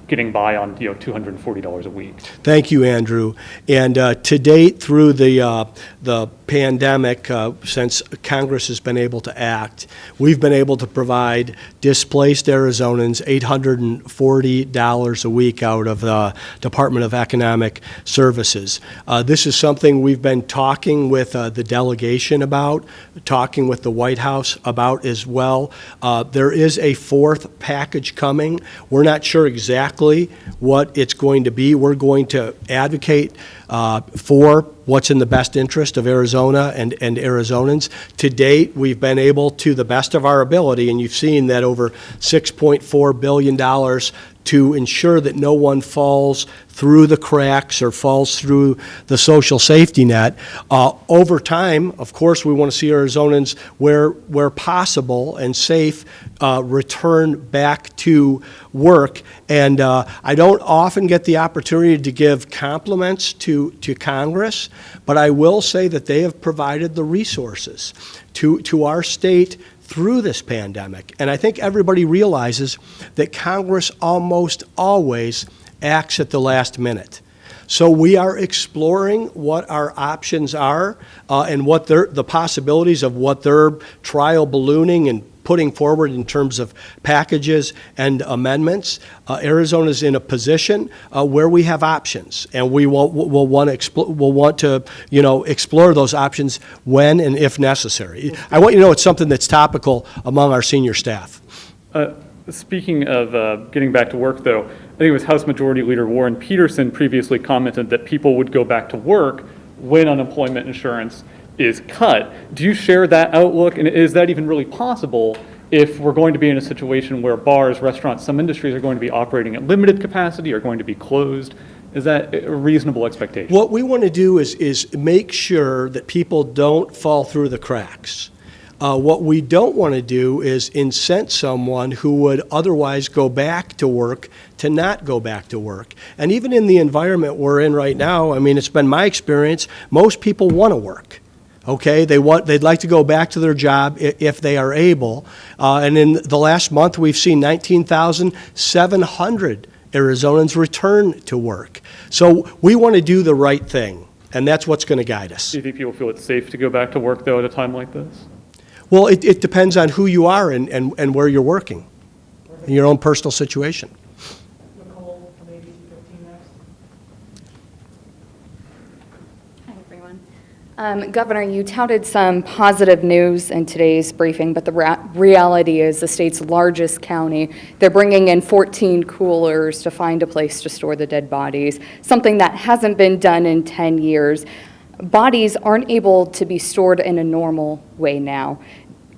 getting by on $240 a week? Thank you, Andrew. And to date, through the pandemic, since Congress has been able to act, we've been able to provide displaced Arizonans $840 a week out of the Department of Economic Services. This is something we've been talking with the delegation about, talking with the White House about as well. There is a fourth package coming. We're not sure exactly what it's going to be. We're going to advocate for what's in the best interest of Arizona and Arizonans. To date, we've been able, to the best of our ability, and you've seen that over $6.4 billion to ensure that no one falls through the cracks or falls through the social safety net. Over time, of course, we want to see Arizonans, where possible and safe, return back to work. And I don't often get the opportunity to give compliments to Congress, but I will say that they have provided the resources to our state through this pandemic. And I think everybody realizes that Congress almost always acts at the last minute. So we are exploring what our options are and what the possibilities of what their trial ballooning and putting forward in terms of packages and amendments, Arizona's in a position where we have options, and we'll want to explore those options when and if necessary. I want you to know it's something that's topical among our senior staff. Speaking of getting back to work, though, I think it was House Majority Leader Warren Peterson previously commented that people would go back to work when unemployment insurance is cut. Do you share that outlook, and is that even really possible if we're going to be in a situation where bars, restaurants, some industries are going to be operating at limited capacity or going to be closed? Is that a reasonable expectation? What we want to do is make sure that people don't fall through the cracks. What we don't want to do is incent someone who would otherwise go back to work to not go back to work. And even in the environment we're in right now, I mean, it's been my experience, most people want to work. Okay, they'd like to go back to their job if they are able. And in the last month, we've seen 19,700 Arizonans return to work. So we want to do the right thing, and that's what's going to guide us. Do you think people feel it's safe to go back to work, though, at a time like this? Well, it depends on who you are and where you're working, in your own personal situation. Nicole, maybe 15 next. Hi, everyone. Governor, you touted some positive news in today's briefing, but the reality is the state's largest county, they're bringing in 14 coolers to find a place to store the dead bodies, something that hasn't been done in 10 years. Bodies aren't able to be stored in a normal way now.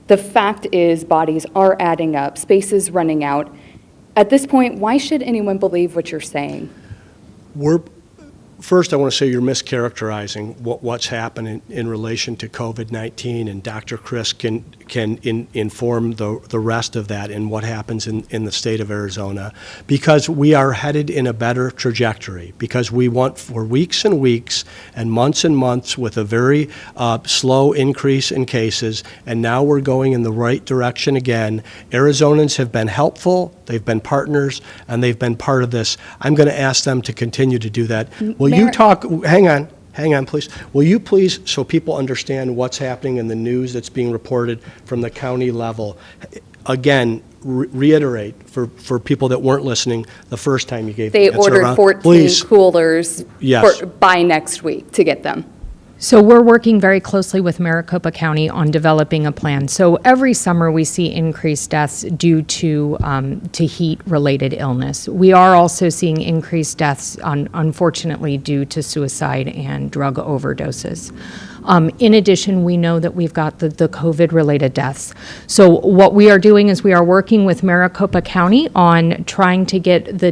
The fact is bodies are adding up, space is running out. At this point, why should anyone believe what you're saying? First, I want to say you're mischaracterizing what's happening in relation to COVID-19, and Dr. Chris can inform the rest of that and what happens in the state of Arizona, because we are headed in a better trajectory, because we went for weeks and weeks and months with a very slow increase in cases, and now we're going in the right direction again. Arizonans have been helpful, they've been partners, and they've been part of this. I'm going to ask them to continue to do that. Will you talk, hang on, please. Will you please, so people understand what's happening in the news that's being reported from the county level, again, reiterate for people that weren't listening the first time you gave the They answer ordered around. 14 Please. coolers Yes. by next week to get them. So we're working very closely with Maricopa County on developing a plan. So every summer we see increased deaths due to heat-related illness. We are also seeing increased deaths, unfortunately, due to suicide and drug overdoses. In addition, we know that we've got the COVID-related deaths. So what we are doing is we are working with Maricopa County on trying to get the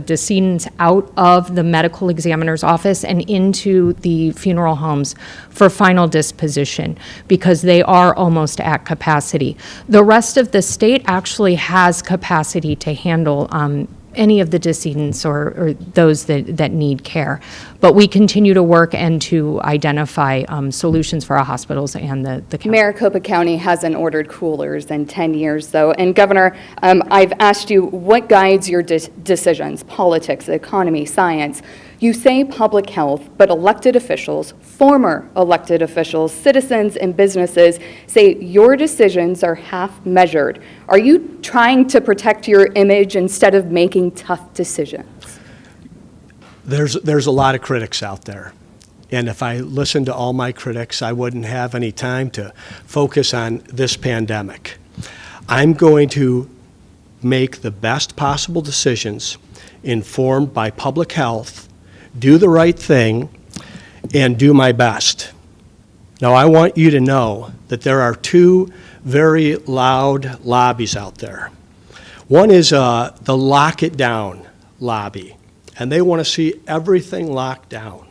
decedents out of the medical examiner's office and into the funeral homes for final disposition, because they are almost at capacity. The rest of the state actually has capacity to handle any of the decedents or those that need care. But we continue to work and to identify solutions for our hospitals and the county. Maricopa County hasn't ordered coolers in 10 years, though. And Governor, I've asked you, what guides your decisions? Politics, economy, science. You say public health, but elected officials, former elected officials, citizens, and businesses say your decisions are half measured. Are you trying to protect your image instead of making tough decisions? There's a lot of critics out there. And if I listened to all my critics, I wouldn't have any time to focus on this pandemic. I'm going to make the best possible decisions informed by public health, do the right thing, and do my best. Now, I want you to know that there are two very loud lobbies out there. One is the lock it down lobby, and they want to see everything locked down.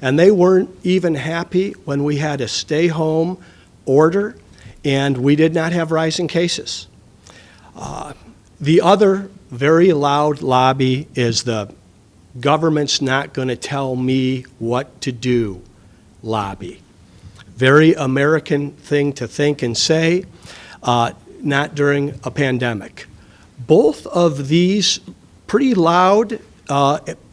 And they weren't even happy when we had a stay-home order and we did not have rising cases. The other very loud lobby is the government's not going to tell me what to do lobby. Very American thing to think and say, not during a pandemic. Both of these pretty loud,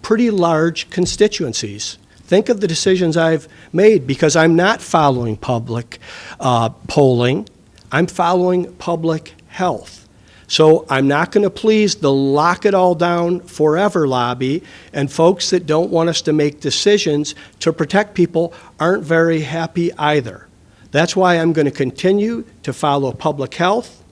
pretty large constituencies. Think of the decisions I've made, because I'm not following public polling. I'm following public health. So I'm not going to please the lock it all down forever lobby, and folks that don't want us to make decisions to protect people aren't very happy either. That's why I'm going to continue to follow public health.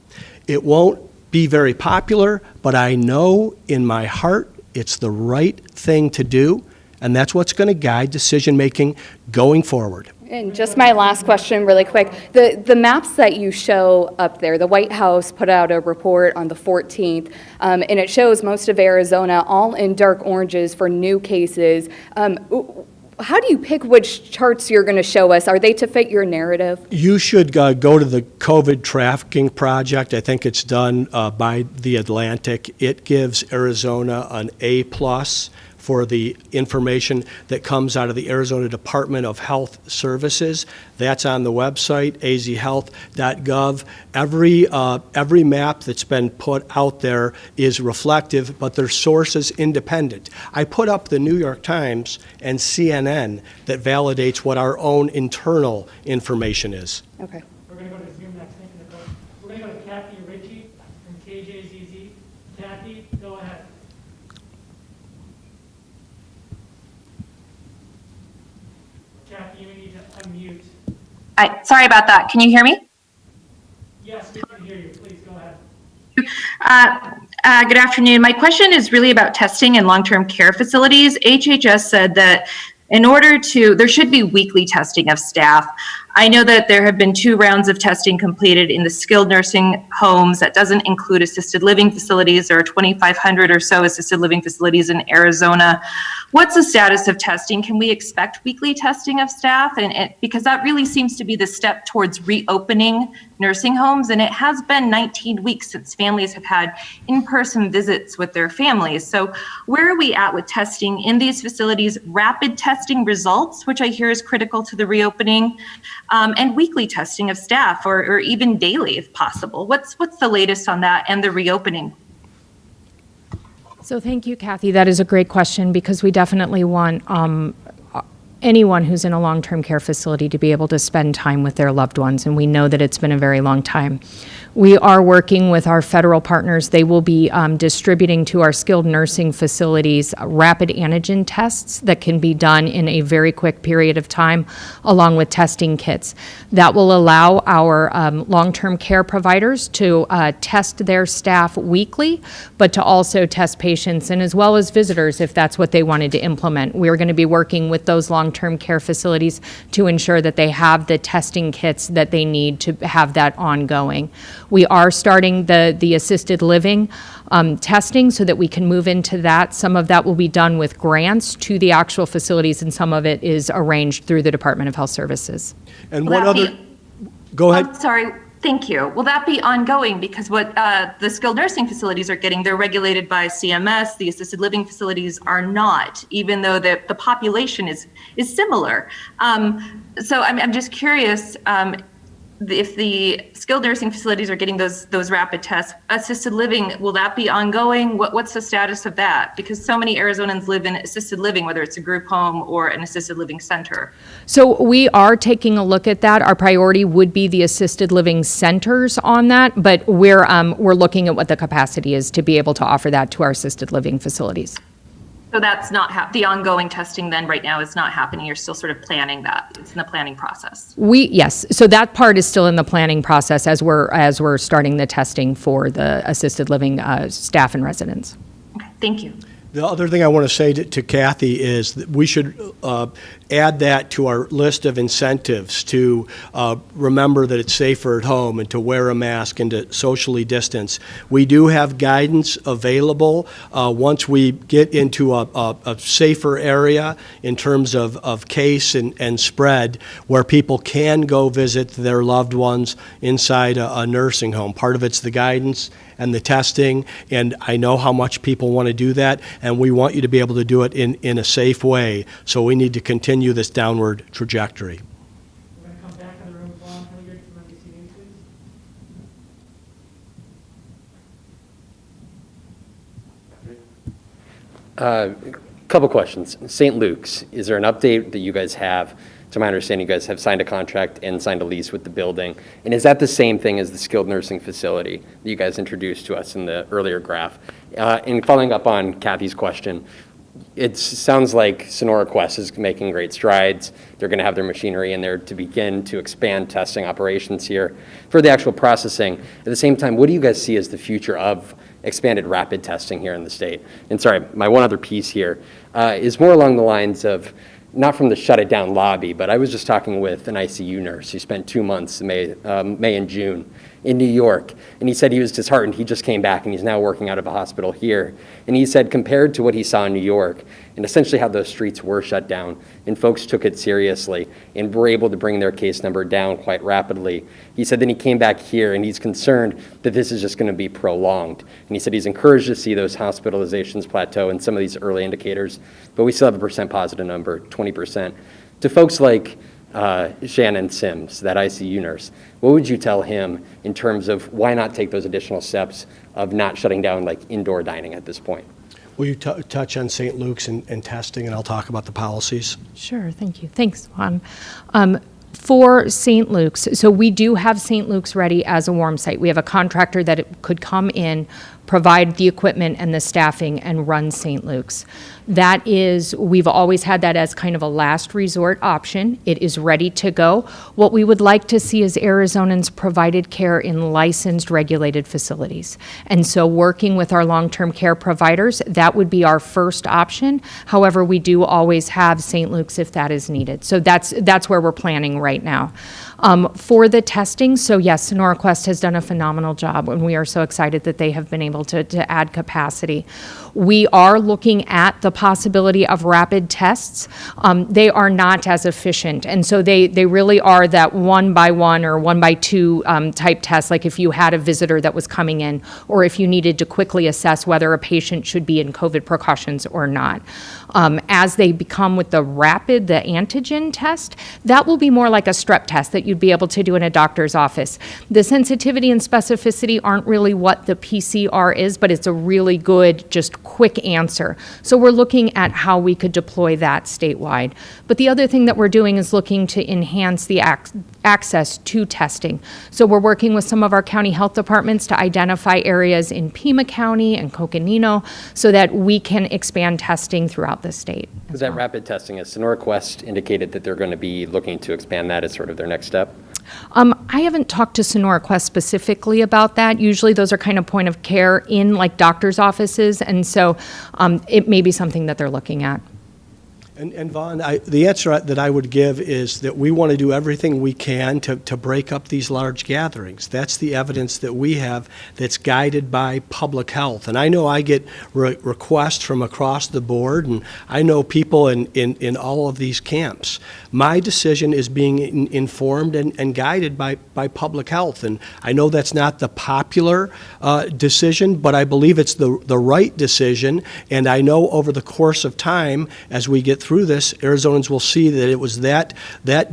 It won't be very popular, but I know in my heart it's the right thing to do, and that's what's going to guide decision-making going forward. And just my last question, really quick. The maps that you show up there, the White House put out a report on the 14th, and it shows most of Arizona all in dark oranges for new cases. How do you pick which charts you're going to show us? Are they to fit your narrative? You should go to the COVID Trafficking Project. I think it's done by The Atlantic. It gives Arizona an A+ for the information that comes out of the Arizona Department of Health Services. That's on the website, azhealth.gov. Every map that's been put out there is reflective, but their source is independent. I put up the New York Times and CNN that validates what our own internal information is. Okay. We're going to go to Zoom next. Thank you, Nicole. We're going to go to Kathy Ritchie from KJZZ. Kathy, go ahead. Kathy, you need to unmute. Sorry about that. Can you hear me? Yes, we can hear you. Please go ahead. Good afternoon. My question is really about testing in long-term care facilities. HHS said that there should be weekly testing of staff. I know that there have been 2 rounds of testing completed in the skilled nursing homes. That doesn't include assisted living facilities. There are 2,500 or so assisted living facilities in Arizona. What's the status of testing? Can we expect weekly testing of staff? Because that really seems to be the step towards reopening nursing homes. And it has been 19 weeks since families have had in-person visits with their families. So where are we at with testing in these facilities? Rapid testing results, which I hear is critical to the reopening, and weekly testing of staff, or even daily if possible. What's the latest on that and the reopening? So thank you, Kathy. That is a great question, because we definitely want anyone who's in a long-term care facility to be able to spend time with their loved ones, and we know that it's been a very long time. We are working with our federal partners. They will be distributing to our skilled nursing facilities rapid antigen tests that can be done in a very quick period of time, along with testing kits. That will allow our long-term care providers to test their staff weekly, but to also test patients and as well as visitors if that's what they wanted to implement. We're going to be working with those long-term care facilities to ensure that they have the testing kits that they need to have that ongoing. We are starting the assisted living testing so that we can move into that. Some of that will be done with grants to the actual facilities, and some of it is arranged through the Department of Health Services. And Will one that other, be- go ahead. I'm sorry. Thank you. Will that be ongoing? Because what the skilled nursing facilities are getting, they're regulated by CMS. The assisted living facilities are not, even though the population is similar. So I'm just curious, if the skilled nursing facilities are getting those rapid tests, assisted living, will that be ongoing? What's the status of that? Because so many Arizonans live in assisted living, whether it's a group home or an assisted living center. So we are taking a look at that. Our priority would be the assisted living centers on that, but we're looking at what the capacity is to be able to offer that to our assisted living facilities. So that's not the ongoing testing then right now is not happening. You're still sort of planning that. It's in the planning process. Yes. So that part is still in the planning process as we're starting the testing for the assisted living staff and residents. Okay, thank you. The other thing I want to say to Kathy is that we should add that to our list of incentives to remember that it's safer at home and to wear a mask and to socially distance. We do have guidance available once we get into a safer area in terms of case and spread, where people can go visit their loved ones inside a nursing home. Part of it's the guidance and the testing, and I know how much people want to do that, and we want you to be able to do it in a safe way. So we need to continue this downward trajectory. We're going to come back in the room. Vaughn Hilliard from NBC News, please. Couple questions. St. Luke's, is there an update that you guys have to my understanding, you guys have signed a contract and signed a lease with the building. And is that the same thing as the skilled nursing facility that you guys introduced to us in the earlier graph? And following up on Kathy's question, it sounds like Sonora Quest is making great strides. They're going to have their machinery in there to begin to expand testing operations here for the actual processing. At the same time, what do you guys see as the future of expanded rapid testing here in the state? And sorry, my one other piece here is more along the lines of, not from the shut it down lobby, but I was just talking with an ICU nurse who spent 2 months, May and June, in New York, and he said he was disheartened. He just came back and he's now working out of a hospital here. And he said compared to what he saw in New York and essentially how those streets were shut down and folks took it seriously and were able to bring their case number down quite rapidly, he said then he came back here and he's concerned that this is just going to be prolonged. And he said he's encouraged to see those hospitalizations plateau and some of these early indicators, but we still have a percent positive number, 20%. To folks like Shannon Sims, that ICU nurse, what would you tell him in terms of why not take those additional steps of not shutting down like indoor dining at this point? Will you touch on St. Luke's and testing, and I'll talk about the policies? Sure, thank you. Thanks, Juan. For St. Luke's, so we do have St. Luke's ready as a warm site. We have a contractor that could come in, provide the equipment and the staffing, and run St. Luke's. That is, we've always had that as kind of a last resort option. It is ready to go. What we would like to see is Arizonans provided care in licensed, regulated facilities. And so working with our long-term care providers, that would be our first option. However, we do always have St. Luke's if that is needed. So that's where we're planning right now. For the testing, so yes, Sonora Quest has done a phenomenal job, and we are so excited that they have been able to add capacity. We are looking at the possibility of rapid tests. They are not as efficient, and so they really are that 1 by 1 or 1 by 2 type test, like if you had a visitor that was coming in, or if you needed to quickly assess whether a patient should be in COVID precautions or not. As they become with the rapid, the antigen test, that will be more like a strep test that you'd be able to do in a doctor's office. The sensitivity and specificity aren't really what the PCR is, but it's a really good, just quick answer. So we're looking at how we could deploy that statewide. But the other thing that we're doing is looking to enhance the access to testing. So we're working with some of our county health departments to identify areas in Pima County and Coconino so that we can expand testing throughout the state. Is that rapid testing, has Sonora Quest indicated that they're going to be looking to expand that as sort of their next step? I haven't talked to Sonora Quest specifically about that. Usually those are kind of point of care in like doctor's offices, and so it may be something that they're looking at. And Vaughn, the answer that I would give is that we want to do everything we can to break up these large gatherings. That's the evidence that we have that's guided by public health. And I know I get requests from across the board, and I know people in all of these camps. My decision is being informed and guided by public health. And I know that's not the popular decision, but I believe it's the right decision. And I know over the course of time, as we get through this, Arizonans will see that it was that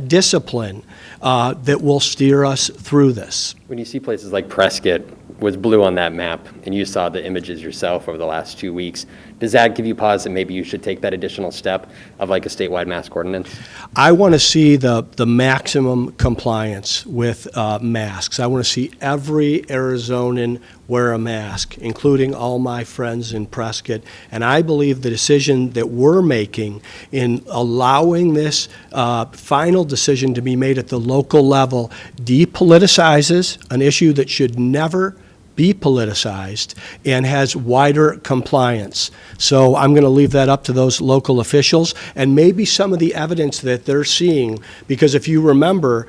discipline that will steer us through this. When you see places like Prescott was blue on that map, and you saw the images yourself over the last 2 weeks, does that give you pause that maybe you should take that additional step of like a statewide mask ordinance? I want to see the maximum compliance with masks. I want to see every Arizonan wear a mask, including all my friends in Prescott. And I believe the decision that we're making in allowing this final decision to be made at the local level depoliticizes an issue that should never be politicized and has wider compliance. So I'm going to leave that up to those local officials and maybe some of the evidence that they're seeing, because if you remember,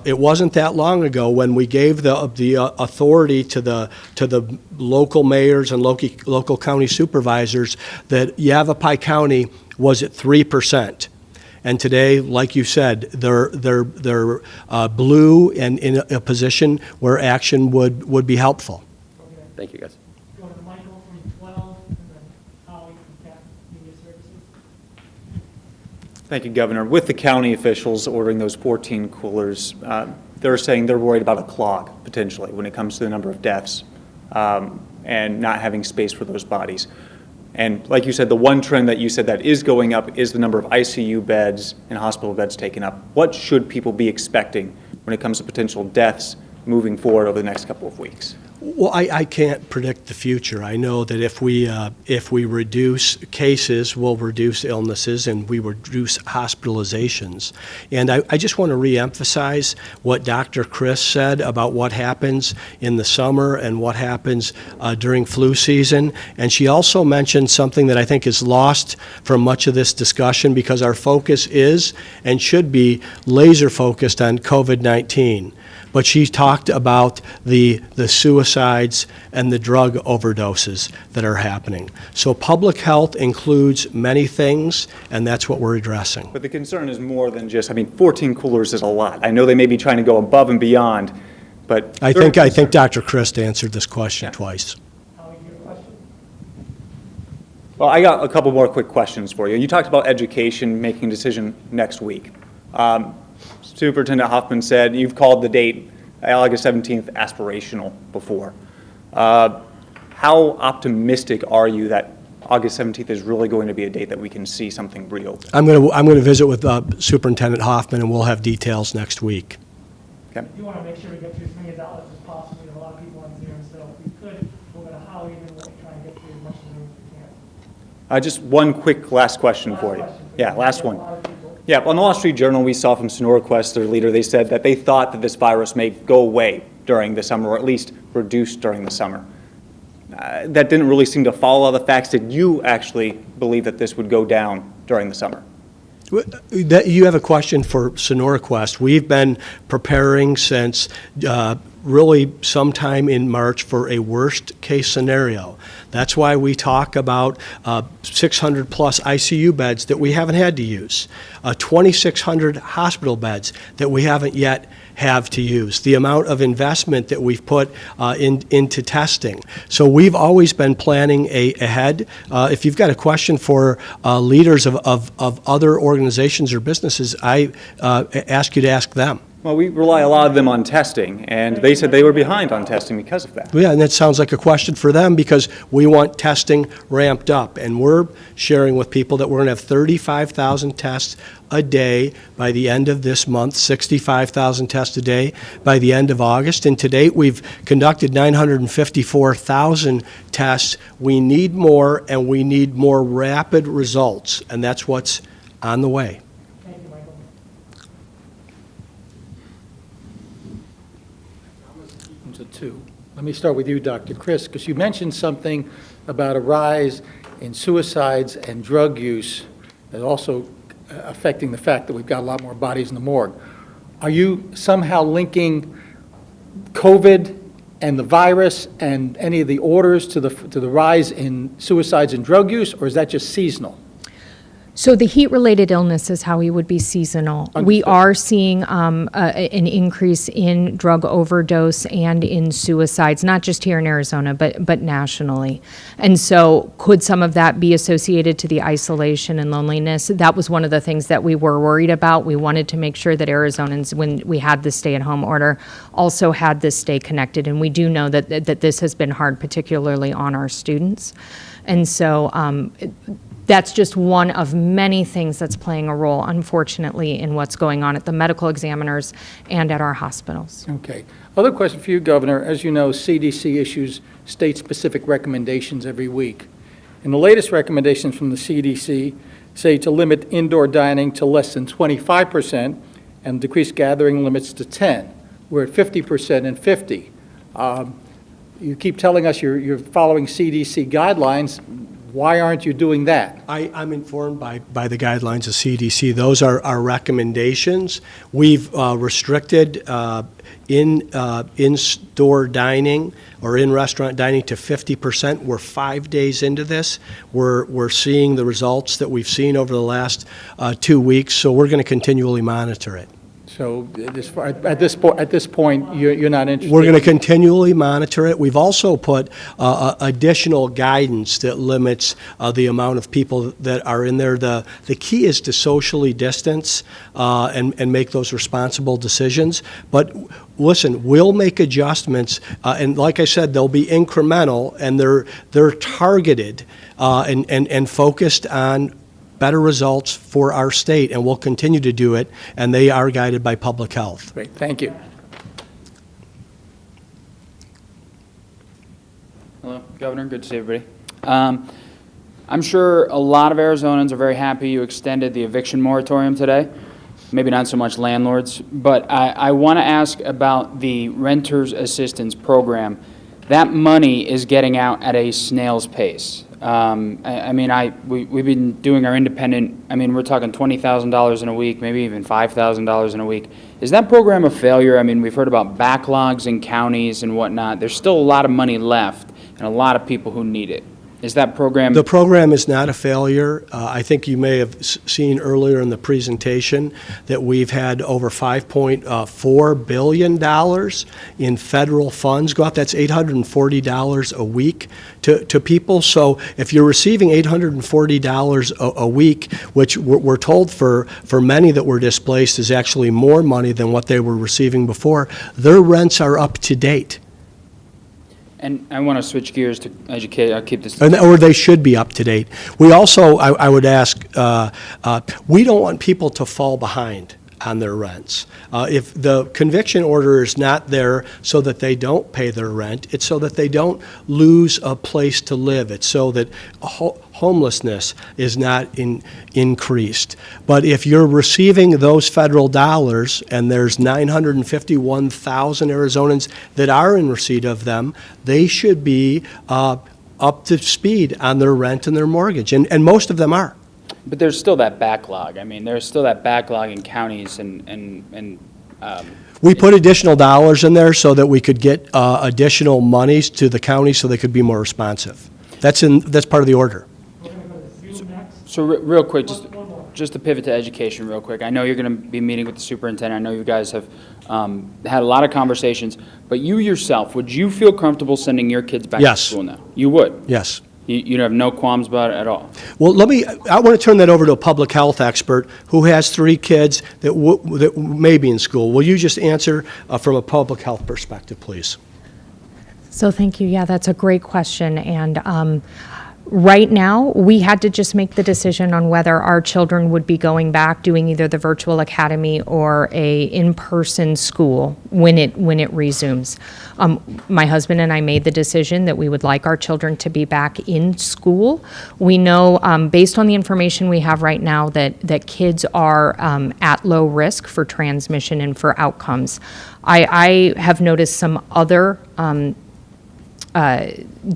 it wasn't that long ago when we gave the authority to the local mayors and local county supervisors that Yavapai County was at 3%. And today, like you said, they're blue and in a position where action would be helpful. Thank you, guys. Go to Michael from 12, and then Holly from Cat Media Services. Thank you, Governor. With the county officials ordering those 14 coolers, they're saying they're worried about a clog, potentially, when it comes to the number of deaths and not having space for those bodies. And like you said, the one trend that you said that is going up is the number of ICU beds and hospital beds taken up. What should people be expecting when it comes to potential deaths moving forward over the next couple of weeks? Well, I can't predict the future. I know that if we reduce cases, we'll reduce illnesses and we reduce hospitalizations. And I just want to reemphasize what Dr. Chris said about what happens in the summer and what happens during flu season. And she also mentioned something that I think is lost from much of this discussion because our focus is and should be laser focused on COVID-19. But she talked about the suicides and the drug overdoses that are happening. So public health includes many things, and that's what we're addressing. But the concern is more than just, 14 coolers is a lot. I know they may be trying to go above and beyond, but... I think Dr. Christ answered this question twice. Well, I got a couple more quick questions for you. You talked about education making a decision next week. Superintendent Hoffman said you've called the date August 17th aspirational before. How optimistic are you that August 17th is really going to be a date that we can see something reopen? I'm going to visit with Superintendent Hoffman, and we'll have details next week. Okay. We want to make sure we get through as many ballots as possible. We have a lot of people on Zoom, so if we could, we're going to Holly and we'll try and get through as much of Zoom as we can. Just one quick last question for you. Yeah, last one. Yeah, on the Wall Street Journal, we saw from SonoraQuest, their leader, they said that they thought that this virus may go away during the summer, or at least reduce during the summer. That didn't really seem to follow all the facts. Did you actually believe that this would go down during the summer? You have a question for SonoraQuest. We've been preparing since really sometime in March for a worst case scenario. That's why we talk about 600 plus ICU beds that we haven't had to use, 2,600 hospital beds that we haven't yet have to use, the amount of investment that we've put into testing. So we've always been planning ahead. If you've got a question for leaders of other organizations or businesses, I ask you to ask them. Well, we rely a lot of them on testing, and they said they were behind on testing because of that. Yeah, and that sounds like a question for them because we want testing ramped up. And we're sharing with people that we're going to have 35,000 tests a day by the end of this month, 65,000 tests a day by the end of August. And to date, we've conducted 954,000 tests. We need more, and we need more rapid results, and that's what's on the way. Two. Let me start with you, Dr. Chris, because you mentioned something about a rise in suicides and drug use, and also affecting the fact that we've got a lot more bodies in the morgue. Are you somehow linking COVID and the virus and any of the orders to the rise in suicides and drug use, or is that just seasonal? So the heat-related illnesses, Howie, would be seasonal. Understood. We are seeing an increase in drug overdose and in suicides, not just here in Arizona, but nationally. And so could some of that be associated to the isolation and loneliness? That was one of the things that we were worried about. We wanted to make sure that Arizonans, when we had the stay-at-home order, also had this stay connected. And we do know that this has been hard, particularly on our students. And so that's just one of many things that's playing a role, unfortunately, in what's going on at the medical examiners and at our hospitals. Okay. Other question for you, Governor. As you know, CDC issues state-specific recommendations every week. And the latest recommendations from the CDC say to limit indoor dining to less than 25% and decrease gathering limits to 10. We're at 50% and 50. You keep telling us you're following CDC guidelines. Why aren't you doing that? I'm informed by the guidelines of CDC. Those are our recommendations. We've restricted in-store dining or in-restaurant dining to 50%. We're 5 days into this. We're seeing the results that we've seen over the last 2 weeks, so we're going to continually monitor it. So at this point, you're not interested? We're going to continually monitor it. We've also put additional guidance that limits the amount of people that are in there. The key is to socially distance and make those responsible decisions. But listen, we'll make adjustments, and like I said, they'll be incremental, and they're targeted and focused on better results for our state, and we'll continue to do it, and they are guided by public health. Great, thank you. Hello, Governor. Good to see everybody. I'm sure a lot of Arizonans are very happy you extended the eviction moratorium today. Maybe not so much landlords, but I want to ask about the Renters Assistance Program. That money is getting out at a snail's pace. We've been doing our independent, we're talking $20,000 in a week, maybe even $5,000 in a week. Is that program a failure? We've heard about backlogs in counties and whatnot. There's still a lot of money left and a lot of people who need it. Is that program? The program is not a failure. I think you may have seen earlier in the presentation that we've had over $5.4 billion in federal funds go out. That's $840 a week to people. So if you're receiving $840 a week, which we're told for many that were displaced is actually more money than what they were receiving before, their rents are up to date. And I want to switch gears to educate. I'll keep this. Or they should be up to date. We also, I would ask, we don't want people to fall behind on their rents. If the conviction order is not there so that they don't pay their rent, it's so that they don't lose a place to live. It's so that homelessness is not increased. But if you're receiving those federal dollars, and there's 951,000 Arizonans that are in receipt of them, they should be up to speed on their rent and their mortgage, and most of them are. But there's still that backlog. There's still that backlog in counties and we put additional dollars in there so that we could get additional monies to the county so they could be more responsive. That's part of the order. We're going to go to Zoom next. So real quick, One more. just to pivot to education real quick. I know you're going to be meeting with the superintendent. I know you guys have had a lot of conversations. But you yourself, would you feel comfortable sending your kids back Yes. to school now? You would? Yes. You have no qualms about it at all? Well, I want to turn that over to a public health expert who has 3 kids that may be in school. Will you just answer from a public health perspective, please? So thank you. Yeah, that's a great question. And right now, we had to just make the decision on whether our children would be going back doing either the virtual academy or a in-person school when it resumes. My husband and I made the decision that we would like our children to be back in school. We know, based on the information we have right now, that kids are at low risk for transmission and for outcomes. I have noticed some other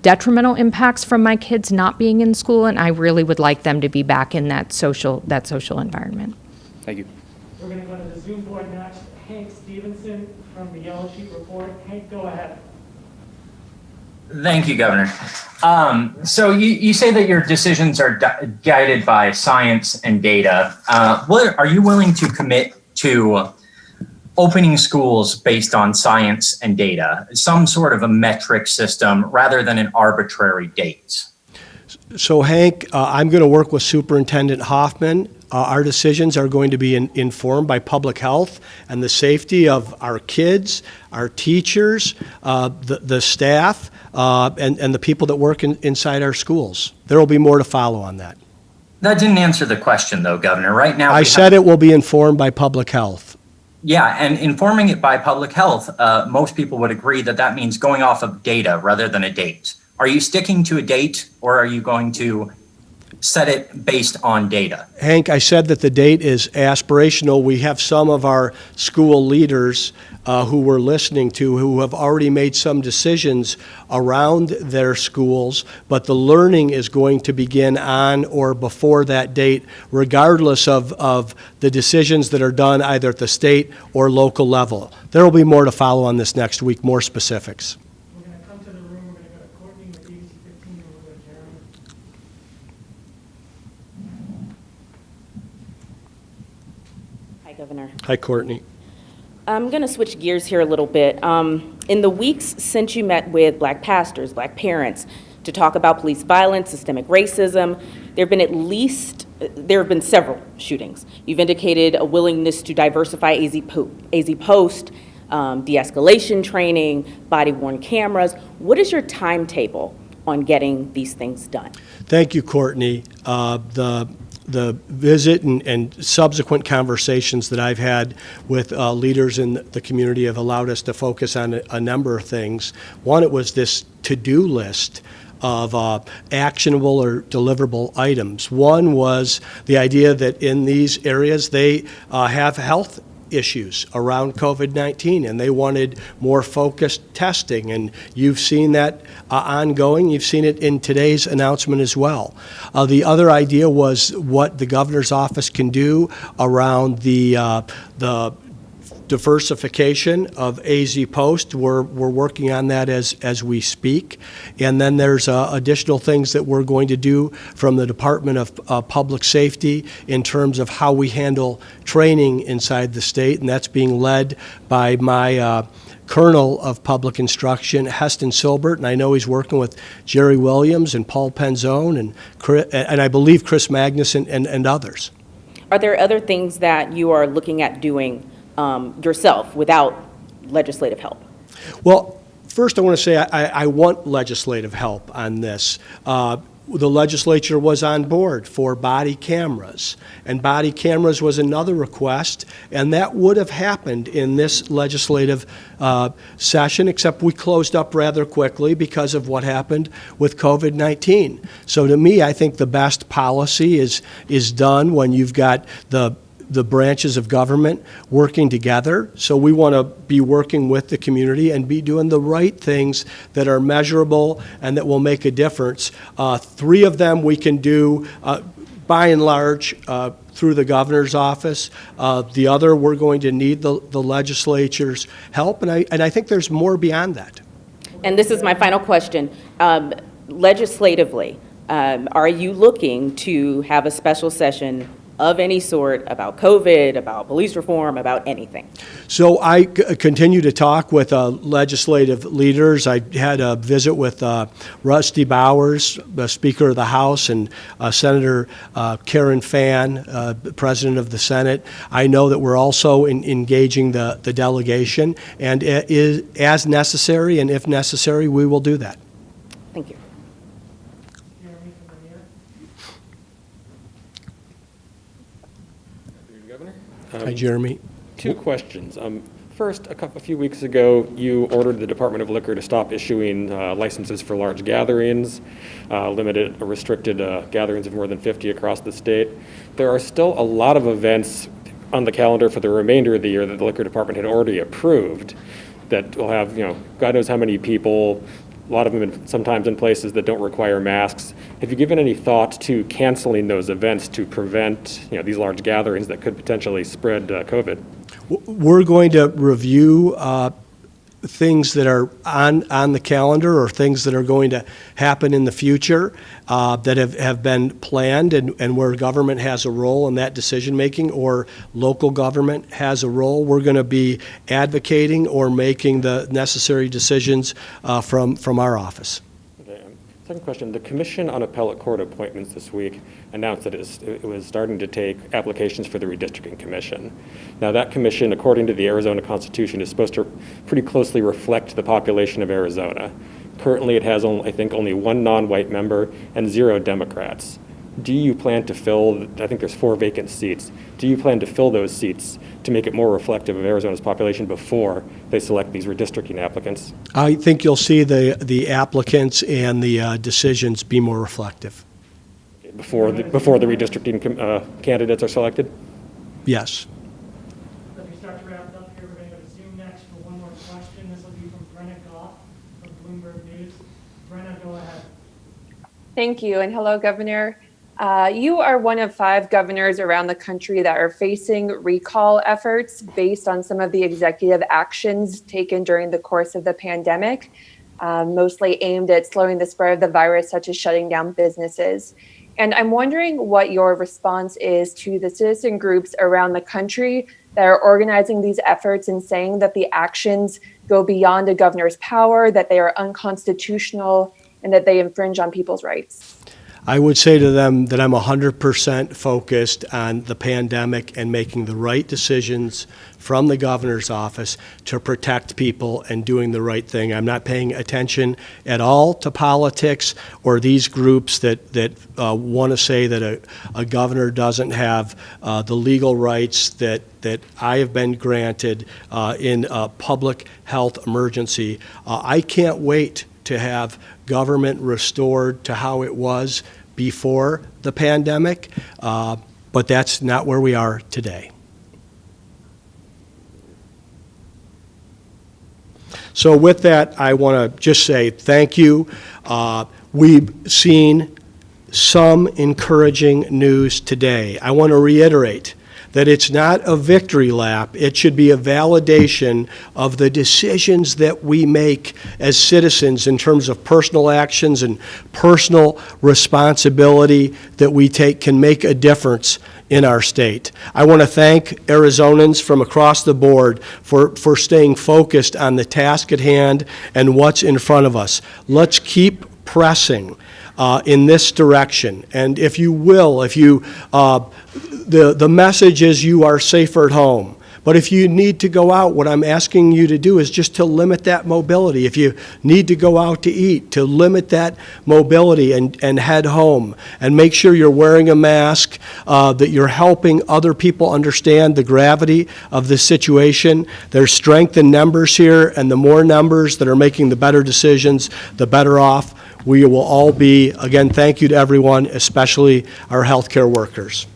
detrimental impacts from my kids not being in school, and I really would like them to be back in that social environment. Thank you. We're going to go to the Zoom board next. Hank Stevenson from the Yellow Sheet Report. Hank, go ahead. Thank you, Governor. So you say that your decisions are guided by science and data. What are you willing to commit to opening schools based on science and data, some sort of a metric system rather than an arbitrary date? So, Hank, I'm going to work with Superintendent Hoffman. Our decisions are going to be informed by public health and the safety of our kids, our teachers, the staff, and the people that work inside our schools. There will be more to follow on that. That didn't answer the question, though, Governor. Right now, I said it will be informed by public health. Yeah, and informing it by public health, most people would agree that that means going off of data rather than a date. Are you sticking to a date, or are you going to set it based on data? Hank, I said that the date is aspirational. We have some of our school leaders who we're listening to who have already made some decisions around their schools, but the learning is going to begin on or before that date, regardless of the decisions that are done either at the state or local level. There will be more to follow on this next week, more specifics. We're going to come to the room. We're going to go to Courtney with ABC 15, and we'll go to Jeremy. Hi, Governor. Hi, Courtney. I'm going to switch gears here a little bit. In the weeks since you met with Black pastors, Black parents, to talk about police violence, systemic racism, there have been several shootings. You've indicated a willingness to diversify AZ Post, de-escalation training, body-worn cameras. What is your timetable on getting these things done? Thank you, Courtney. The visit and subsequent conversations that I've had with leaders in the community have allowed us to focus on a number of things. One, it was this to-do list of actionable or deliverable items. One was the idea that in these areas they have health issues around COVID-19, and they wanted more focused testing, and you've seen that ongoing. You've seen it in today's announcement as well. The other idea was what the governor's office can do around the diversification of AZ Post. We're working on that as we speak. And then there's additional things that we're going to do from the Department of Public Safety in terms of how we handle training inside the state, and that's being led by my Colonel of Public Instruction, Heston Silbert, and I know he's working with Jerry Williams and Paul Penzone and I believe Chris Magnuson and others. Are there other things that you are looking at doing yourself without legislative help? Well, first I want to say I want legislative help on this. The legislature was on board for body cameras, and body cameras was another request, and that would have happened in this legislative session, except we closed up rather quickly because of what happened with COVID-19. So to me, I think the best policy is done when you've got the branches of government working together. So we want to be working with the community and be doing the right things that are measurable and that will make a difference. 3 of them we can do by and large through the governor's office. The other, we're going to need the legislature's help, and I think there's more beyond that. And this is my final question. Legislatively, are you looking to have a special session of any sort about COVID, about police reform, about anything? So I continue to talk with legislative leaders. I had a visit with Rusty Bowers, the Speaker of the House, and Senator Karen Fann, President of the Senate. I know that we're also engaging the delegation, and as necessary and if necessary, we will do that. Thank you. Hi, Jeremy. 2 questions. First, a few weeks ago, you ordered the Department of Liquor to stop issuing licenses for large gatherings, limited or restricted gatherings of more than 50 across the state. There are still a lot of events on the calendar for the remainder of the year that the Liquor Department had already approved that will have, God knows how many people, a lot of them sometimes in places that don't require masks. Have you given any thought to canceling those events to prevent these large gatherings that could potentially spread COVID? We're going to review things that are on the calendar or things that are going to happen in the future that have been planned and where government has a role in that decision-making or local government has a role. We're going to be advocating or making the necessary decisions from our office. Okay. Second question, the Commission on Appellate Court Appointments this week announced that it was starting to take applications for the Redistricting Commission. Now that commission, according to the Arizona Constitution, is supposed to pretty closely reflect the population of Arizona. Currently it has, I think, only 1 non-white member and 0 Democrats. Do you plan to fill, I think there's 4 vacant seats, do you plan to fill those seats to make it more reflective of Arizona's population before they select these redistricting applicants? I think you'll see the applicants and the decisions be more reflective. Before the redistricting candidates are selected? Yes. As we start to wrap it up here, we're going to go to Zoom next for one more question. This will be from Brenna Goff from Bloomberg News. Brenna, go ahead. Thank you, and hello, Governor. You are one of 5 governors around the country that are facing recall efforts based on some of the executive actions taken during the course of the pandemic, mostly aimed at slowing the spread of the virus, such as shutting down businesses. And I'm wondering what your response is to the citizen groups around the country that are organizing these efforts and saying that the actions go beyond a governor's power, that they are unconstitutional, and that they infringe on people's rights? I would say to them that I'm 100% focused on the pandemic and making the right decisions from the governor's office to protect people and doing the right thing. I'm not paying attention at all to politics or these groups that want to say that a governor doesn't have the legal rights that I have been granted in a public health emergency. I can't wait to have government restored to how it was before the pandemic, but that's not where we are today. So with that, I want to just say thank you. We've seen some encouraging news today. I want to reiterate that it's not a victory lap. It should be a validation of the decisions that we make as citizens in terms of personal actions and personal responsibility that we take can make a difference in our state. I want to thank Arizonans from across the board for staying focused on the task at hand and what's in front of us. Let's keep pressing in this direction. And if you will, the message is you are safer at home. But if you need to go out, what I'm asking you to do is just to limit that mobility. If you need to go out to eat, to limit that mobility and head home. And make sure you're wearing a mask, that you're helping other people understand the gravity of the situation. There's strength in numbers here, and the more numbers that are making the better decisions, the better off we will all be. Again, thank you to everyone, especially our healthcare workers.